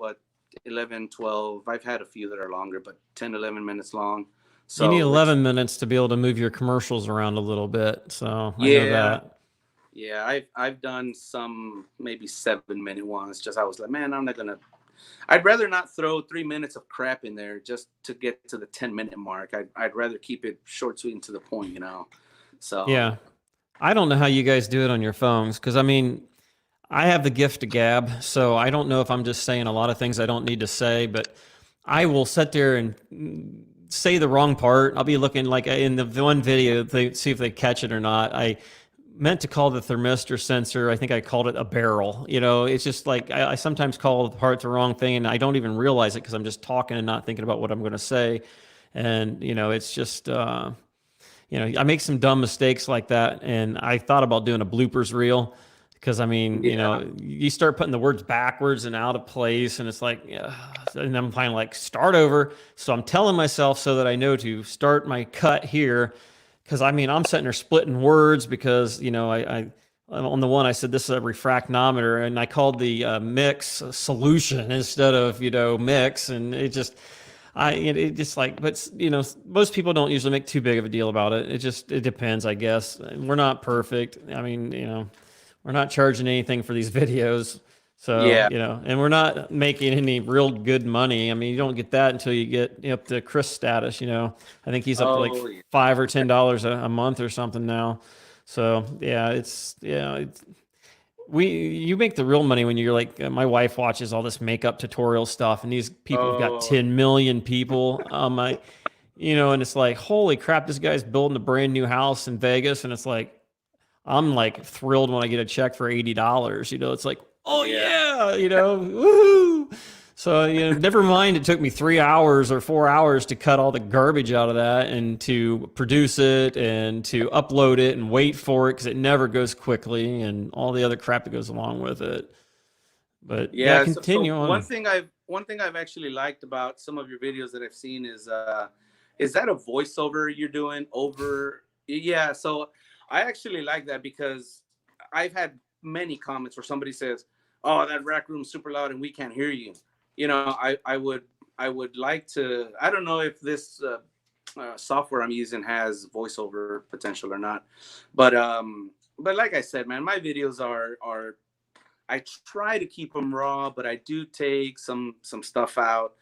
11, 12. I've had a few that are longer, but 10, 11 minutes long. So you need 11 minutes to be able to move your commercials around a little bit. So I know that. Yeah, I've done some maybe 7-minute ones. Just I was like, man, I'd rather not throw 3 minutes of crap in there just to get to the 10-minute mark. I'd rather keep it short, sweet, and to the point, you know. So yeah, I don't know how you guys do it on your phones, because I mean, I have the gift of gab, so I don't know if I'm just saying a lot of things I don't need to say, but I will sit there and say the wrong part. I'll be looking like in the one video, see if they catch it or not. I meant to call the thermistor sensor, I think I called it a barrel. You know, it's just like I sometimes call the part the wrong thing, and I don't even realize it because I'm just talking and not thinking about what I'm going to say. And, you know, it's just, you know, I make some dumb mistakes like that, and I thought about doing a bloopers reel. Because, I mean, you know, you start putting the words backwards and out of place, and it's like, and I'm kind of like, start over. So I'm telling myself so that I know to start my cut here. Because, I mean, I'm sitting there splitting words because, you know, I on the one I said this is a refractometer, and I called the mix solution instead of, you know, mix. And it just, it just like, but, you know, most people don't usually make too big of a deal about it. It depends, I guess. We're not perfect. I mean, you know. We're not charging anything for these videos. So, you know, and we're not making any real good money. I mean, you don't get that until you get up to Chris status, you know. I think he's up to like $5 or $10 a month or something now. So, yeah, you make the real money when you're like, my wife watches all this makeup tutorial stuff, and these people have got 10 million people. You know, and it's like, holy crap, this guy's building a brand new house in Vegas. And it's like, I'm like thrilled when I get a check for $80. You know, it's like, oh yeah, you know, woohoo. So, you know, never mind. It took me 3 hours or 4 hours to cut all the garbage out of that and to produce it and to upload it and wait for it because it never goes quickly and all the other crap that goes along with it. But yeah, continue on. One thing I've actually liked about some of your videos that I've seen is that a voiceover you're doing over? Yeah, so I actually like that because I've had many comments where somebody says, "Oh, that rack room's super loud and we can't hear you." You know, I would like to. I don't know if this software I'm using has voiceover potential or not, but like I said, man, my videos are. I try to keep them raw, but I do take some stuff out.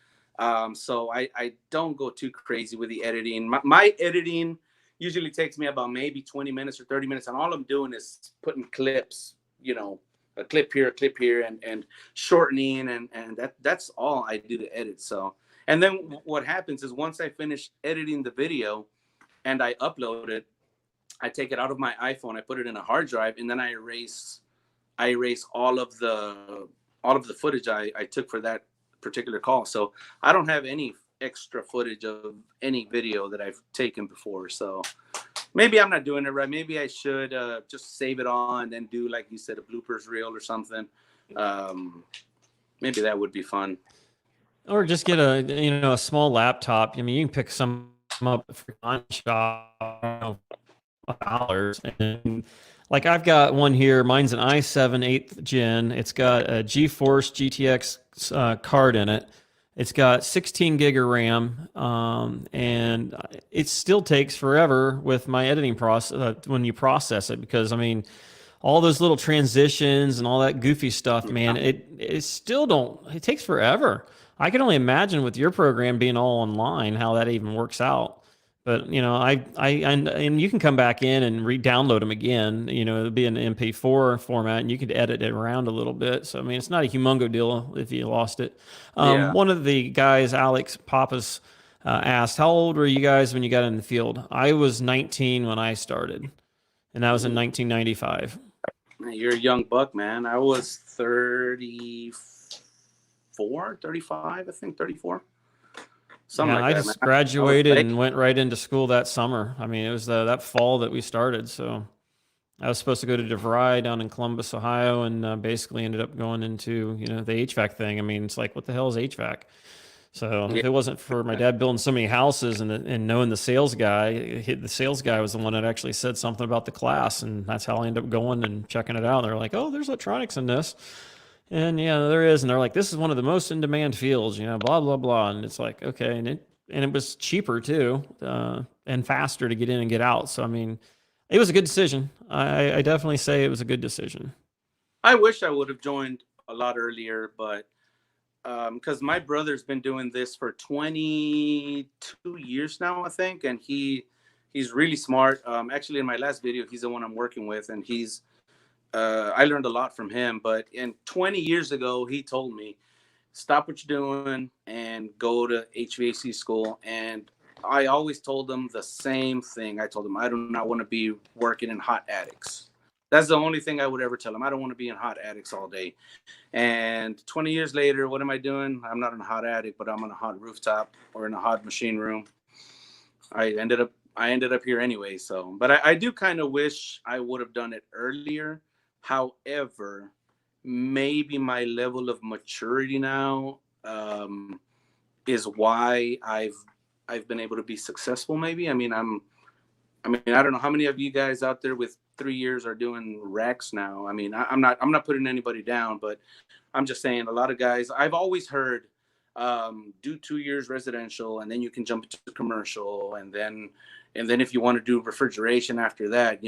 So I don't go too crazy with the editing. My editing usually takes me about maybe 20 minutes or 30 minutes. And all I'm doing is putting clips, you know, a clip here, and shortening. And that's all I do to edit. So, and then what happens is once I finish editing the video and I upload it, I take it out of my iPhone, I put it in a hard drive, and then I erase all of the footage I took for that particular call. So I don't have any extra footage of any video that I've taken before. So maybe I'm not doing it right. Maybe I should just save it on and do, like you said, a bloopers reel or something. Maybe that would be fun. Or just get a small laptop. I mean, you can pick some up for on shop, dollars. And like I've got one here. Mine's an i7 8th gen. It's got a GeForce GTX card in it. It's got 16 gig of RAM, and it still takes forever with my editing process when you process it, because I mean, all those little transitions and all that goofy stuff, man, it still don't, it takes forever. I can only imagine with your program being all online how that even works out. But and you can come back in and re-download them again. It'll be an MP4 format, and you could edit it around a little bit. So I mean, it's not a humongo deal if you lost it. Yeah. One of the guys, Alex Pappas, asked, "How old were you guys when you got in the field?" I was 19 when I started, and that was in 1995. You're a young buck, man. I was 34, 35, I think 34. Something like I that, just man. graduated and went right into school that summer. I mean, it was that fall that we started. So I was supposed to go to DeVry down in Columbus, Ohio, and basically ended up going into the HVAC thing. I mean, it's like, what the hell is HVAC? So if it wasn't for my dad building so many houses and knowing the sales guy, the sales guy was the one that actually said something about the class, and that's how I ended up going and checking it out. They're like, "Oh, there's electronics in this." And yeah, there is. And they're like, "This is one of the most in demand fields, blah, blah, blah." And it's like, okay. And it was cheaper too, and faster to get in and get out. So, I mean, it was a good decision. I definitely say it was a good decision. I wish I would have joined a lot earlier, but because my brother's been doing this for 22 years now, I think, and he's really smart. Actually, in my last video, he's the one I'm working with, and I learned a lot from him. But 20 years ago, he told me, stop what you're doing and go to HVAC school. And I always told him the same thing. I told him, I do not want to be working in hot attics. That's the only thing I would ever tell him. I don't want to be in hot attics all day. And 20 years later, what am I doing? I'm not in a hot attic, but I'm on a hot rooftop or in a hot machine room. I ended up here anyway. So, but I do kind of wish I would have done it earlier. However, maybe my level of maturity now is why I've been able to be successful. Maybe. I mean, I don't know how many of you guys out there with 3 years are doing racks now. I mean, I'm not putting anybody down, but I'm just saying a lot of guys. I've always heard do 2 years residential and then you can jump into commercial, and then if you want to do refrigeration after that,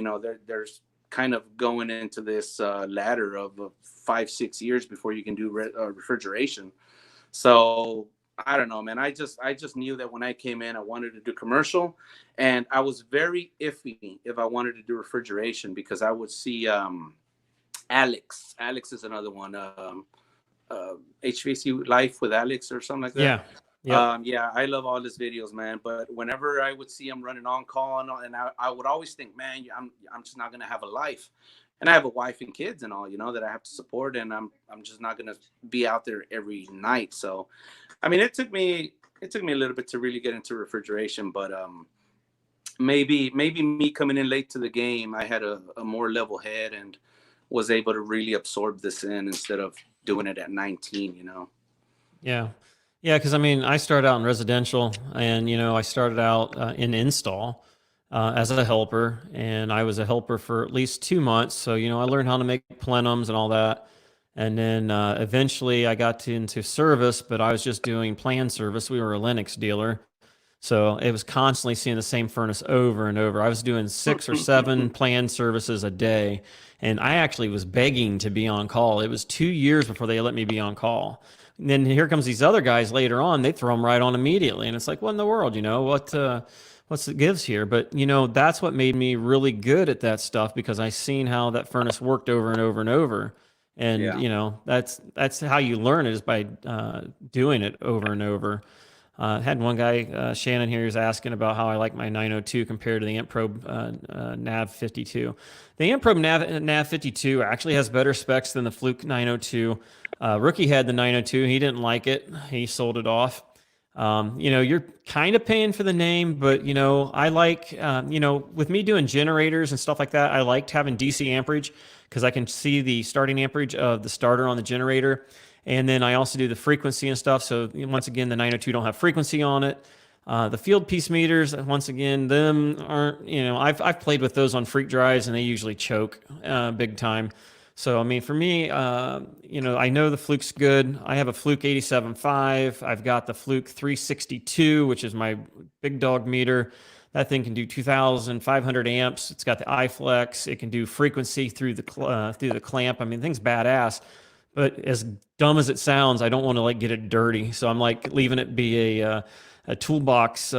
there's kind of going into this ladder of 5-6 years before you can do refrigeration. So I don't know, man. I just knew that when I came in, I wanted to do commercial, and I was very iffy if I wanted to do refrigeration because I would see Alex. Alex is another one. HVAC Life with Alex or something like that. Yeah, I love all his videos, man. But whenever I would see him running on call and I would always think, man, I'm just not gonna have a life, and I have a wife and kids and all, that I have to support, and I'm just not gonna be out there every night. So, I mean, it took me a little bit to really get into refrigeration, but maybe me coming in late to the game, I had a more level head and was able to really absorb this in instead of doing it at 19. Yeah. Yeah, because I mean, I started out in residential, and I started out in install as a helper, and I was a helper for at least 2 months. So I learned how to make plenums and all that, and then eventually I got into service, but I was just doing plan service. We were a Linux dealer, so it was constantly seeing the same furnace over and over. I was doing 6 or 7 plan services a day, and I actually was begging to be on call. It was 2 years before they let me be on call. And then here comes these other guys later on. They throw them right on immediately, and it's like, what in the world? What's the gives here? But that's what made me really good at that stuff, because I seen how that furnace worked over and over and over. And Yeah. that's how you learn, is by doing it over and over. Had one guy, Shannon here, who's asking about how I like my 902 compared to the Amp Probe Nav 52. The Amp Probe Nav 52 actually has better specs than the Fluke 902. Rookie had the 902. He didn't like it. He sold it off. You're kind of paying for the name, but I like, with me doing generators and stuff like that, I liked having DC amperage because I can see the starting amperage of the starter on the generator. And then I also do the frequency and stuff. So once again, the 902 don't have frequency on it. The field piece meters, once again, them aren't, I've played with those on freak drives and they usually choke big time. So, I mean, for me, I know the Fluke's good. I have a Fluke 87.5. I've got the Fluke 362, which is my big dog meter. That thing can do 2,500 amps. It's got the iFlex. It can do frequency through the clamp. I mean, the thing's badass. But as dumb as it sounds, I don't want to like get it dirty. So I'm like leaving it be a toolbox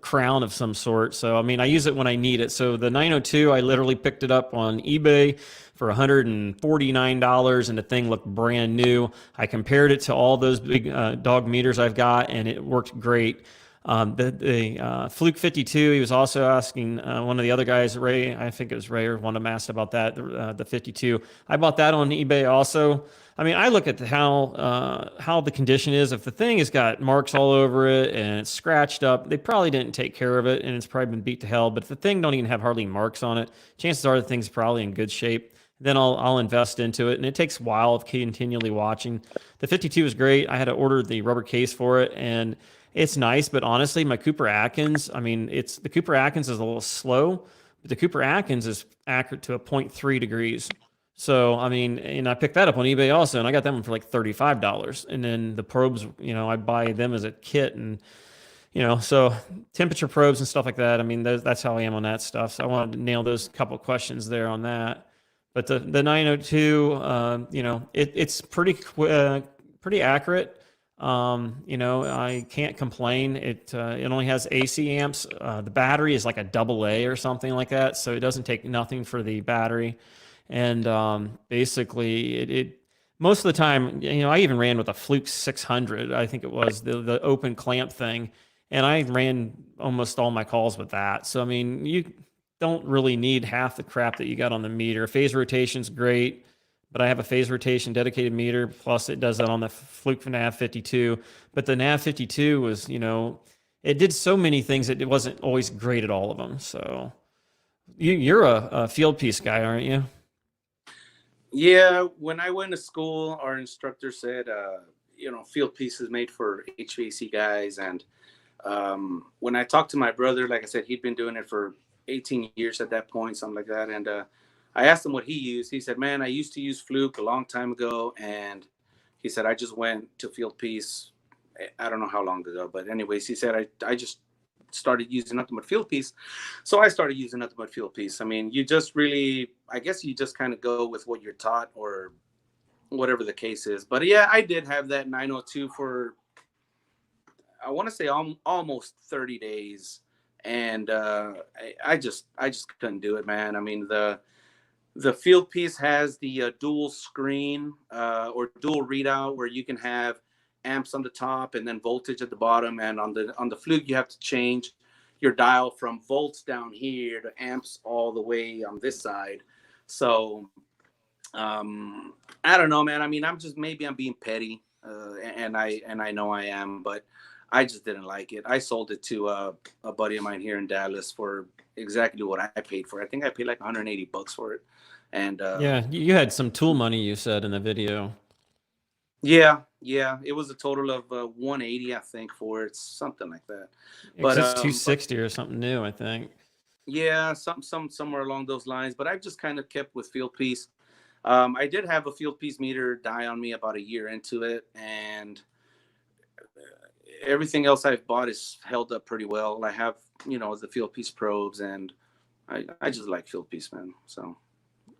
crown of some sort. So, I mean, I use it when I need it. So the 902, I literally picked it up on eBay for $149 and the thing looked brand new. I compared it to all those big dog meters I've got and it worked great. The Fluke 52, he was also asking one of the other guys, Ray, I think it was Ray or one of them asked about that, the 52. I bought that on eBay also. I mean, I look at how the condition is. If the thing has got marks all over it and it's scratched up, they probably didn't take care of it and it's probably been beat to hell. But if the thing don't even have hardly marks on it, chances are the thing's probably in good shape. Then I'll invest into it, and it takes a while of continually watching. The 52 is great. I had to order the rubber case for it, and it's nice. But honestly, my Cooper Atkins, I mean, the Cooper Atkins is a little slow, but the Cooper Atkins is accurate to a 0.3 degrees. So, I mean, and I picked that up on eBay also, and I got that one for like $35. And then the probes, I buy them as a kit, and so temperature probes and stuff like that. I mean, that's how I am on that stuff. So I wanted to nail those couple of questions there on that. But the 902, it's pretty accurate. I can't complain. It only has AC amps. The battery is like a AA or something like that, so it doesn't take nothing for the battery. And basically, it most of the time, I even ran with a Fluke 600. I think it was the open clamp thing, and I ran almost all my calls with that. So I mean, you don't really need half the crap that you got on the meter. Phase rotation's great, but I have a phase rotation dedicated meter. Plus, it does that on the Fluke Nav 52. But the Nav 52 was, it did so many things that it wasn't always great at all of them. So you're a field piece guy, aren't you? Yeah, when I went to school, our instructor said, field piece is made for HVAC guys. And when I talked to my brother, like I said, he'd been doing it for 18 years at that point, something like that. And I asked him what he used. He said, man, I used to use Fluke a long time ago. And he said, I just went to field piece. I don't know how long ago, but anyways, he said, I just started using nothing but field piece. So I started using nothing but field piece. I mean, I guess you just kind of go with what you're taught or whatever the case is. But yeah, I did have that 902 for, I want to say almost 30 days. And I just couldn't do it, man. I mean, the field piece has the dual screen or dual readout where you can have amps on the top and then voltage at the bottom. And on the Fluke, you have to change your dial from volts down here to amps all the way on this side. So I don't know, man. I mean, I'm being petty, and I know I am, but I just didn't like it. I sold it to a buddy of mine here in Dallas for exactly what I paid for it. I think I paid like $180 for it. And yeah, you had some tool money, you said in the video. Yeah, it was a total of 180, I think, for it, something like that. But it's 260 or something new, I think. Yeah, somewhere along those lines. But I've just kind of kept with field piece. I did have a field piece meter die on me about a year into it, and everything else I've bought is held up pretty well. I have, the field piece probes, and I just like field piece, man. So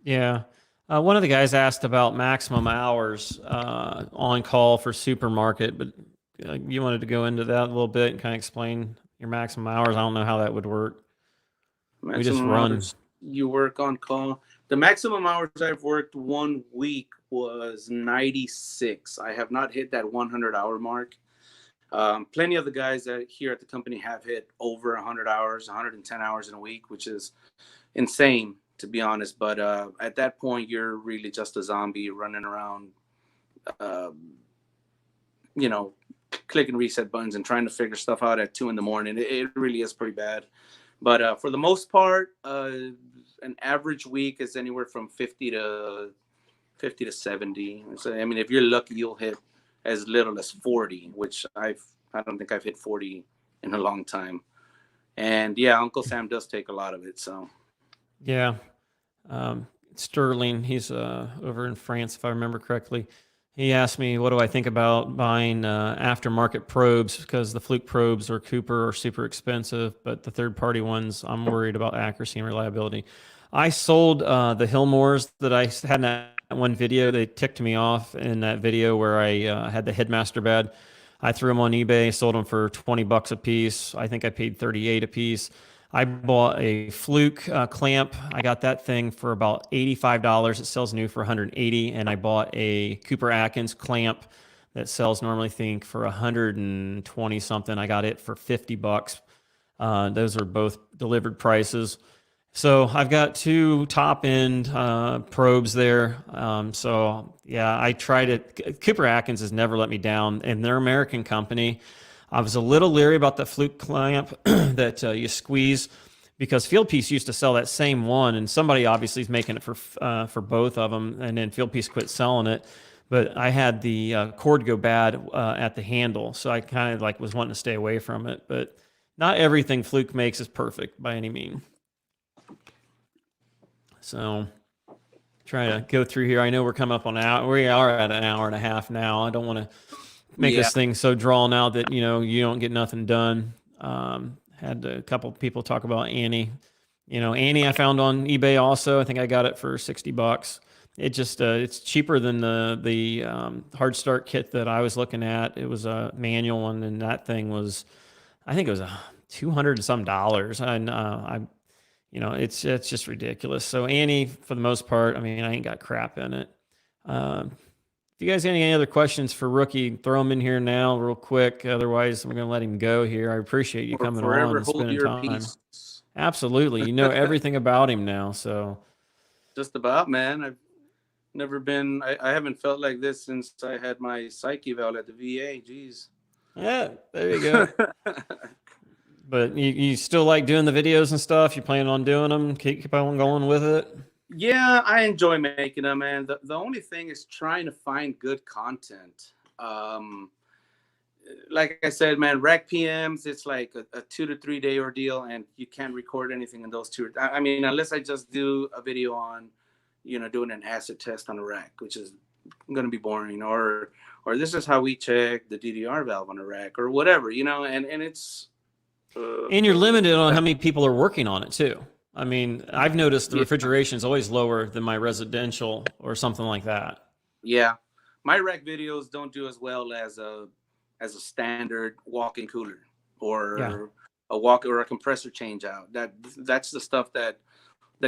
yeah. One of the guys asked about maximum hours on call for supermarket, but you wanted to go into that a little bit and kind of explain your maximum hours. I don't know how that would work. We just run. You work on call. The maximum hours I've worked 1 week was 96. I have not hit that 100-hour mark. Plenty of the guys that here at the company have hit over 100 hours, 110 hours in a week, which is insane, to be honest. But at that point, you're really just a zombie running around, uh, you know, clicking reset buttons and trying to figure stuff out at 2 in the morning. It really is pretty bad. But for the most part, an average week is anywhere from 50 to 70. So, I mean, if you're lucky, you'll hit as little as 40, which I don't think I've hit 40 in a long time. And yeah, Uncle Sam does take a lot of it. So Yeah. Sterling, he's over in France, if I remember correctly. He asked me, what do I think about buying aftermarket probes? Because the Fluke probes or Cooper are super expensive, but the third party ones, I'm worried about accuracy and reliability. I sold the Hillmores that I had in that one video. They ticked me off in that video where I had the Headmaster bed. I threw them on eBay, sold them for 20 bucks a piece. I think I paid 38 a piece. I bought a Fluke clamp. I got that thing for about $85. It sells new for 180. And I bought a Cooper Atkins clamp that sells normally think for 120 something. I got it for 50 bucks. Those are both delivered prices. So I've got two top end probes there. So yeah, I tried it. Cooper Atkins has never let me down, and they're an American company. I was a little leery about the Fluke clamp that you squeeze, because Fieldpiece used to sell that same one, and somebody obviously is making it for both of them, and then Fieldpiece quit selling it. But I had the cord go bad at the handle, so I kind of like was wanting to stay away from it. But not everything Fluke makes is perfect by any means. So try to go through here. I know we're coming up on we are at an hour and a half now. I don't want to make this thing so drawn out that, you don't get nothing done. Had a couple people talk about Annie. Annie I found on eBay also. I think I got it for 60 bucks. It just, it's cheaper than the hard start kit that I was looking at. It was a manual one, and that thing was, I think it was $200 and some dollars. And it's just ridiculous. So Annie, for the most part, I mean, I ain't got crap in it. If you guys have any other questions for Rookie, throw them in here now real quick. Otherwise, we're going to let him go here. I appreciate you coming on and spending time. Peace. Absolutely. You know everything about him now. So just about, man. I've never been, I haven't felt like this since I had my psych eval at the VA. Jeez. Yeah, there you go. But you still like doing the videos and stuff? You plan on doing them? Keep on going with it? Yeah, I enjoy making them, man. The only thing is trying to find good content. Like I said, man, rack PMs, it's like a 2 to 3 day ordeal, and you can't record anything in those two. I mean, unless I just do a video on, doing an acid test on a rack, which is going to be boring, or this is how we check the DDR valve on a rack, or whatever, and it's. And you're limited on how many people are working on it too. I mean, I've noticed the refrigeration is always lower than my residential or something like that. Yeah, my rack videos don't do as well as a standard walk-in cooler or a compressor change out. That's the stuff that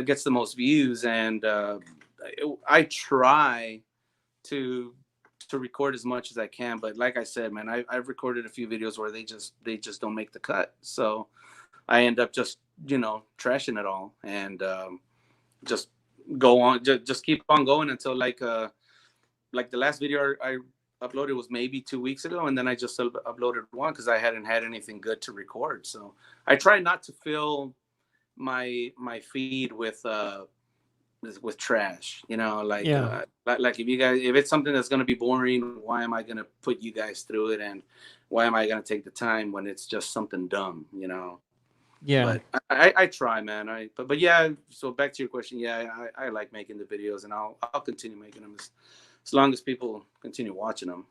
gets the most views, and I try to record as much as I can. But like I said, man, I've recorded a few videos where they just don't make the cut. So I end up just, trashing it all, and just go on, just keep on going until like the last video I uploaded was maybe 2 weeks ago, and then I just uploaded one because I hadn't had anything good to record. So I try not to fill my feed with trash, like if it's something that's going to be boring, why am I going to put you guys through it, and why am I going to take the time when it's just something dumb, Yeah, but I try, man. But yeah. So back to your question, yeah, I like making the videos, and I'll continue making them as long as people continue watching them.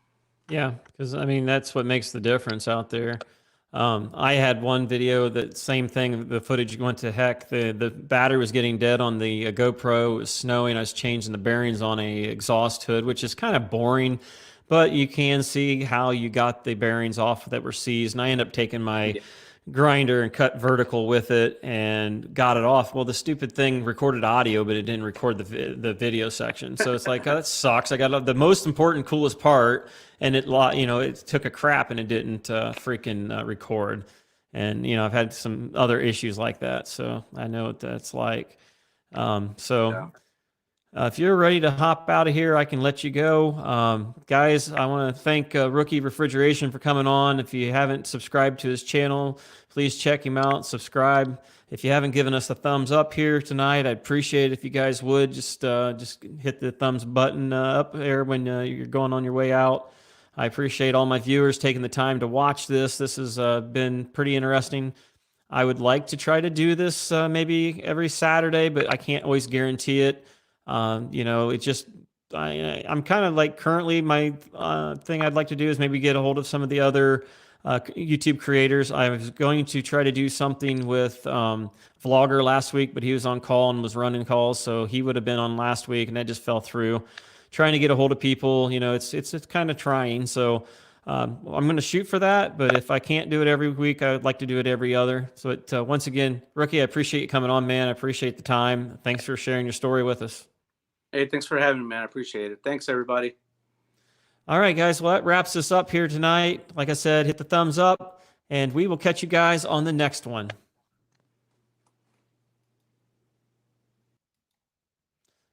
Yeah, because I mean that's what makes the difference out there. I had one video that same thing. The footage went to heck. The battery was getting dead on the GoPro. It was snowing. I was changing the bearings on a exhaust hood, which is kind of boring, but you can see how you got the bearings off that were seized. And I ended up taking my grinder and cut vertical with it and got it off. Well, the stupid thing recorded audio, but it didn't record the video section. So it's like, oh, that sucks. I got the most important, coolest part, and it took a crap and it didn't freaking record. And I've had some other issues like that, so I know what that's like. Yeah. If you're ready to hop out of here, I can let you go. Guys, I want to thank Rookie Refrigeration for coming on. If you haven't subscribed to his channel, please check him out, subscribe. If you haven't given us a thumbs up here tonight, I'd appreciate it if you guys would just hit the thumbs button up there when you're going on your way out. I appreciate all my viewers taking the time to watch this. This has been pretty interesting. I would like to try to do this maybe every Saturday, but I can't always guarantee it. It just, I'm kind of like currently my thing I'd like to do is maybe get a hold of some of the other YouTube creators. I was going to try to do something with Vlogger last week, but he was on call and was running calls, so he would have been on last week, and that just fell through. Trying to get a hold of people, it's kind of trying. So I'm going to shoot for that, but if I can't do it every week, I would like to do it every other. So once again, Rookie, I appreciate you coming on, man. I appreciate the time. Thanks for sharing your story with us. Hey, thanks for having me, man. I appreciate it. Thanks, everybody. All right, guys. Well, that wraps us up here tonight. Like I said, hit the thumbs up, and we will catch you guys on the next one.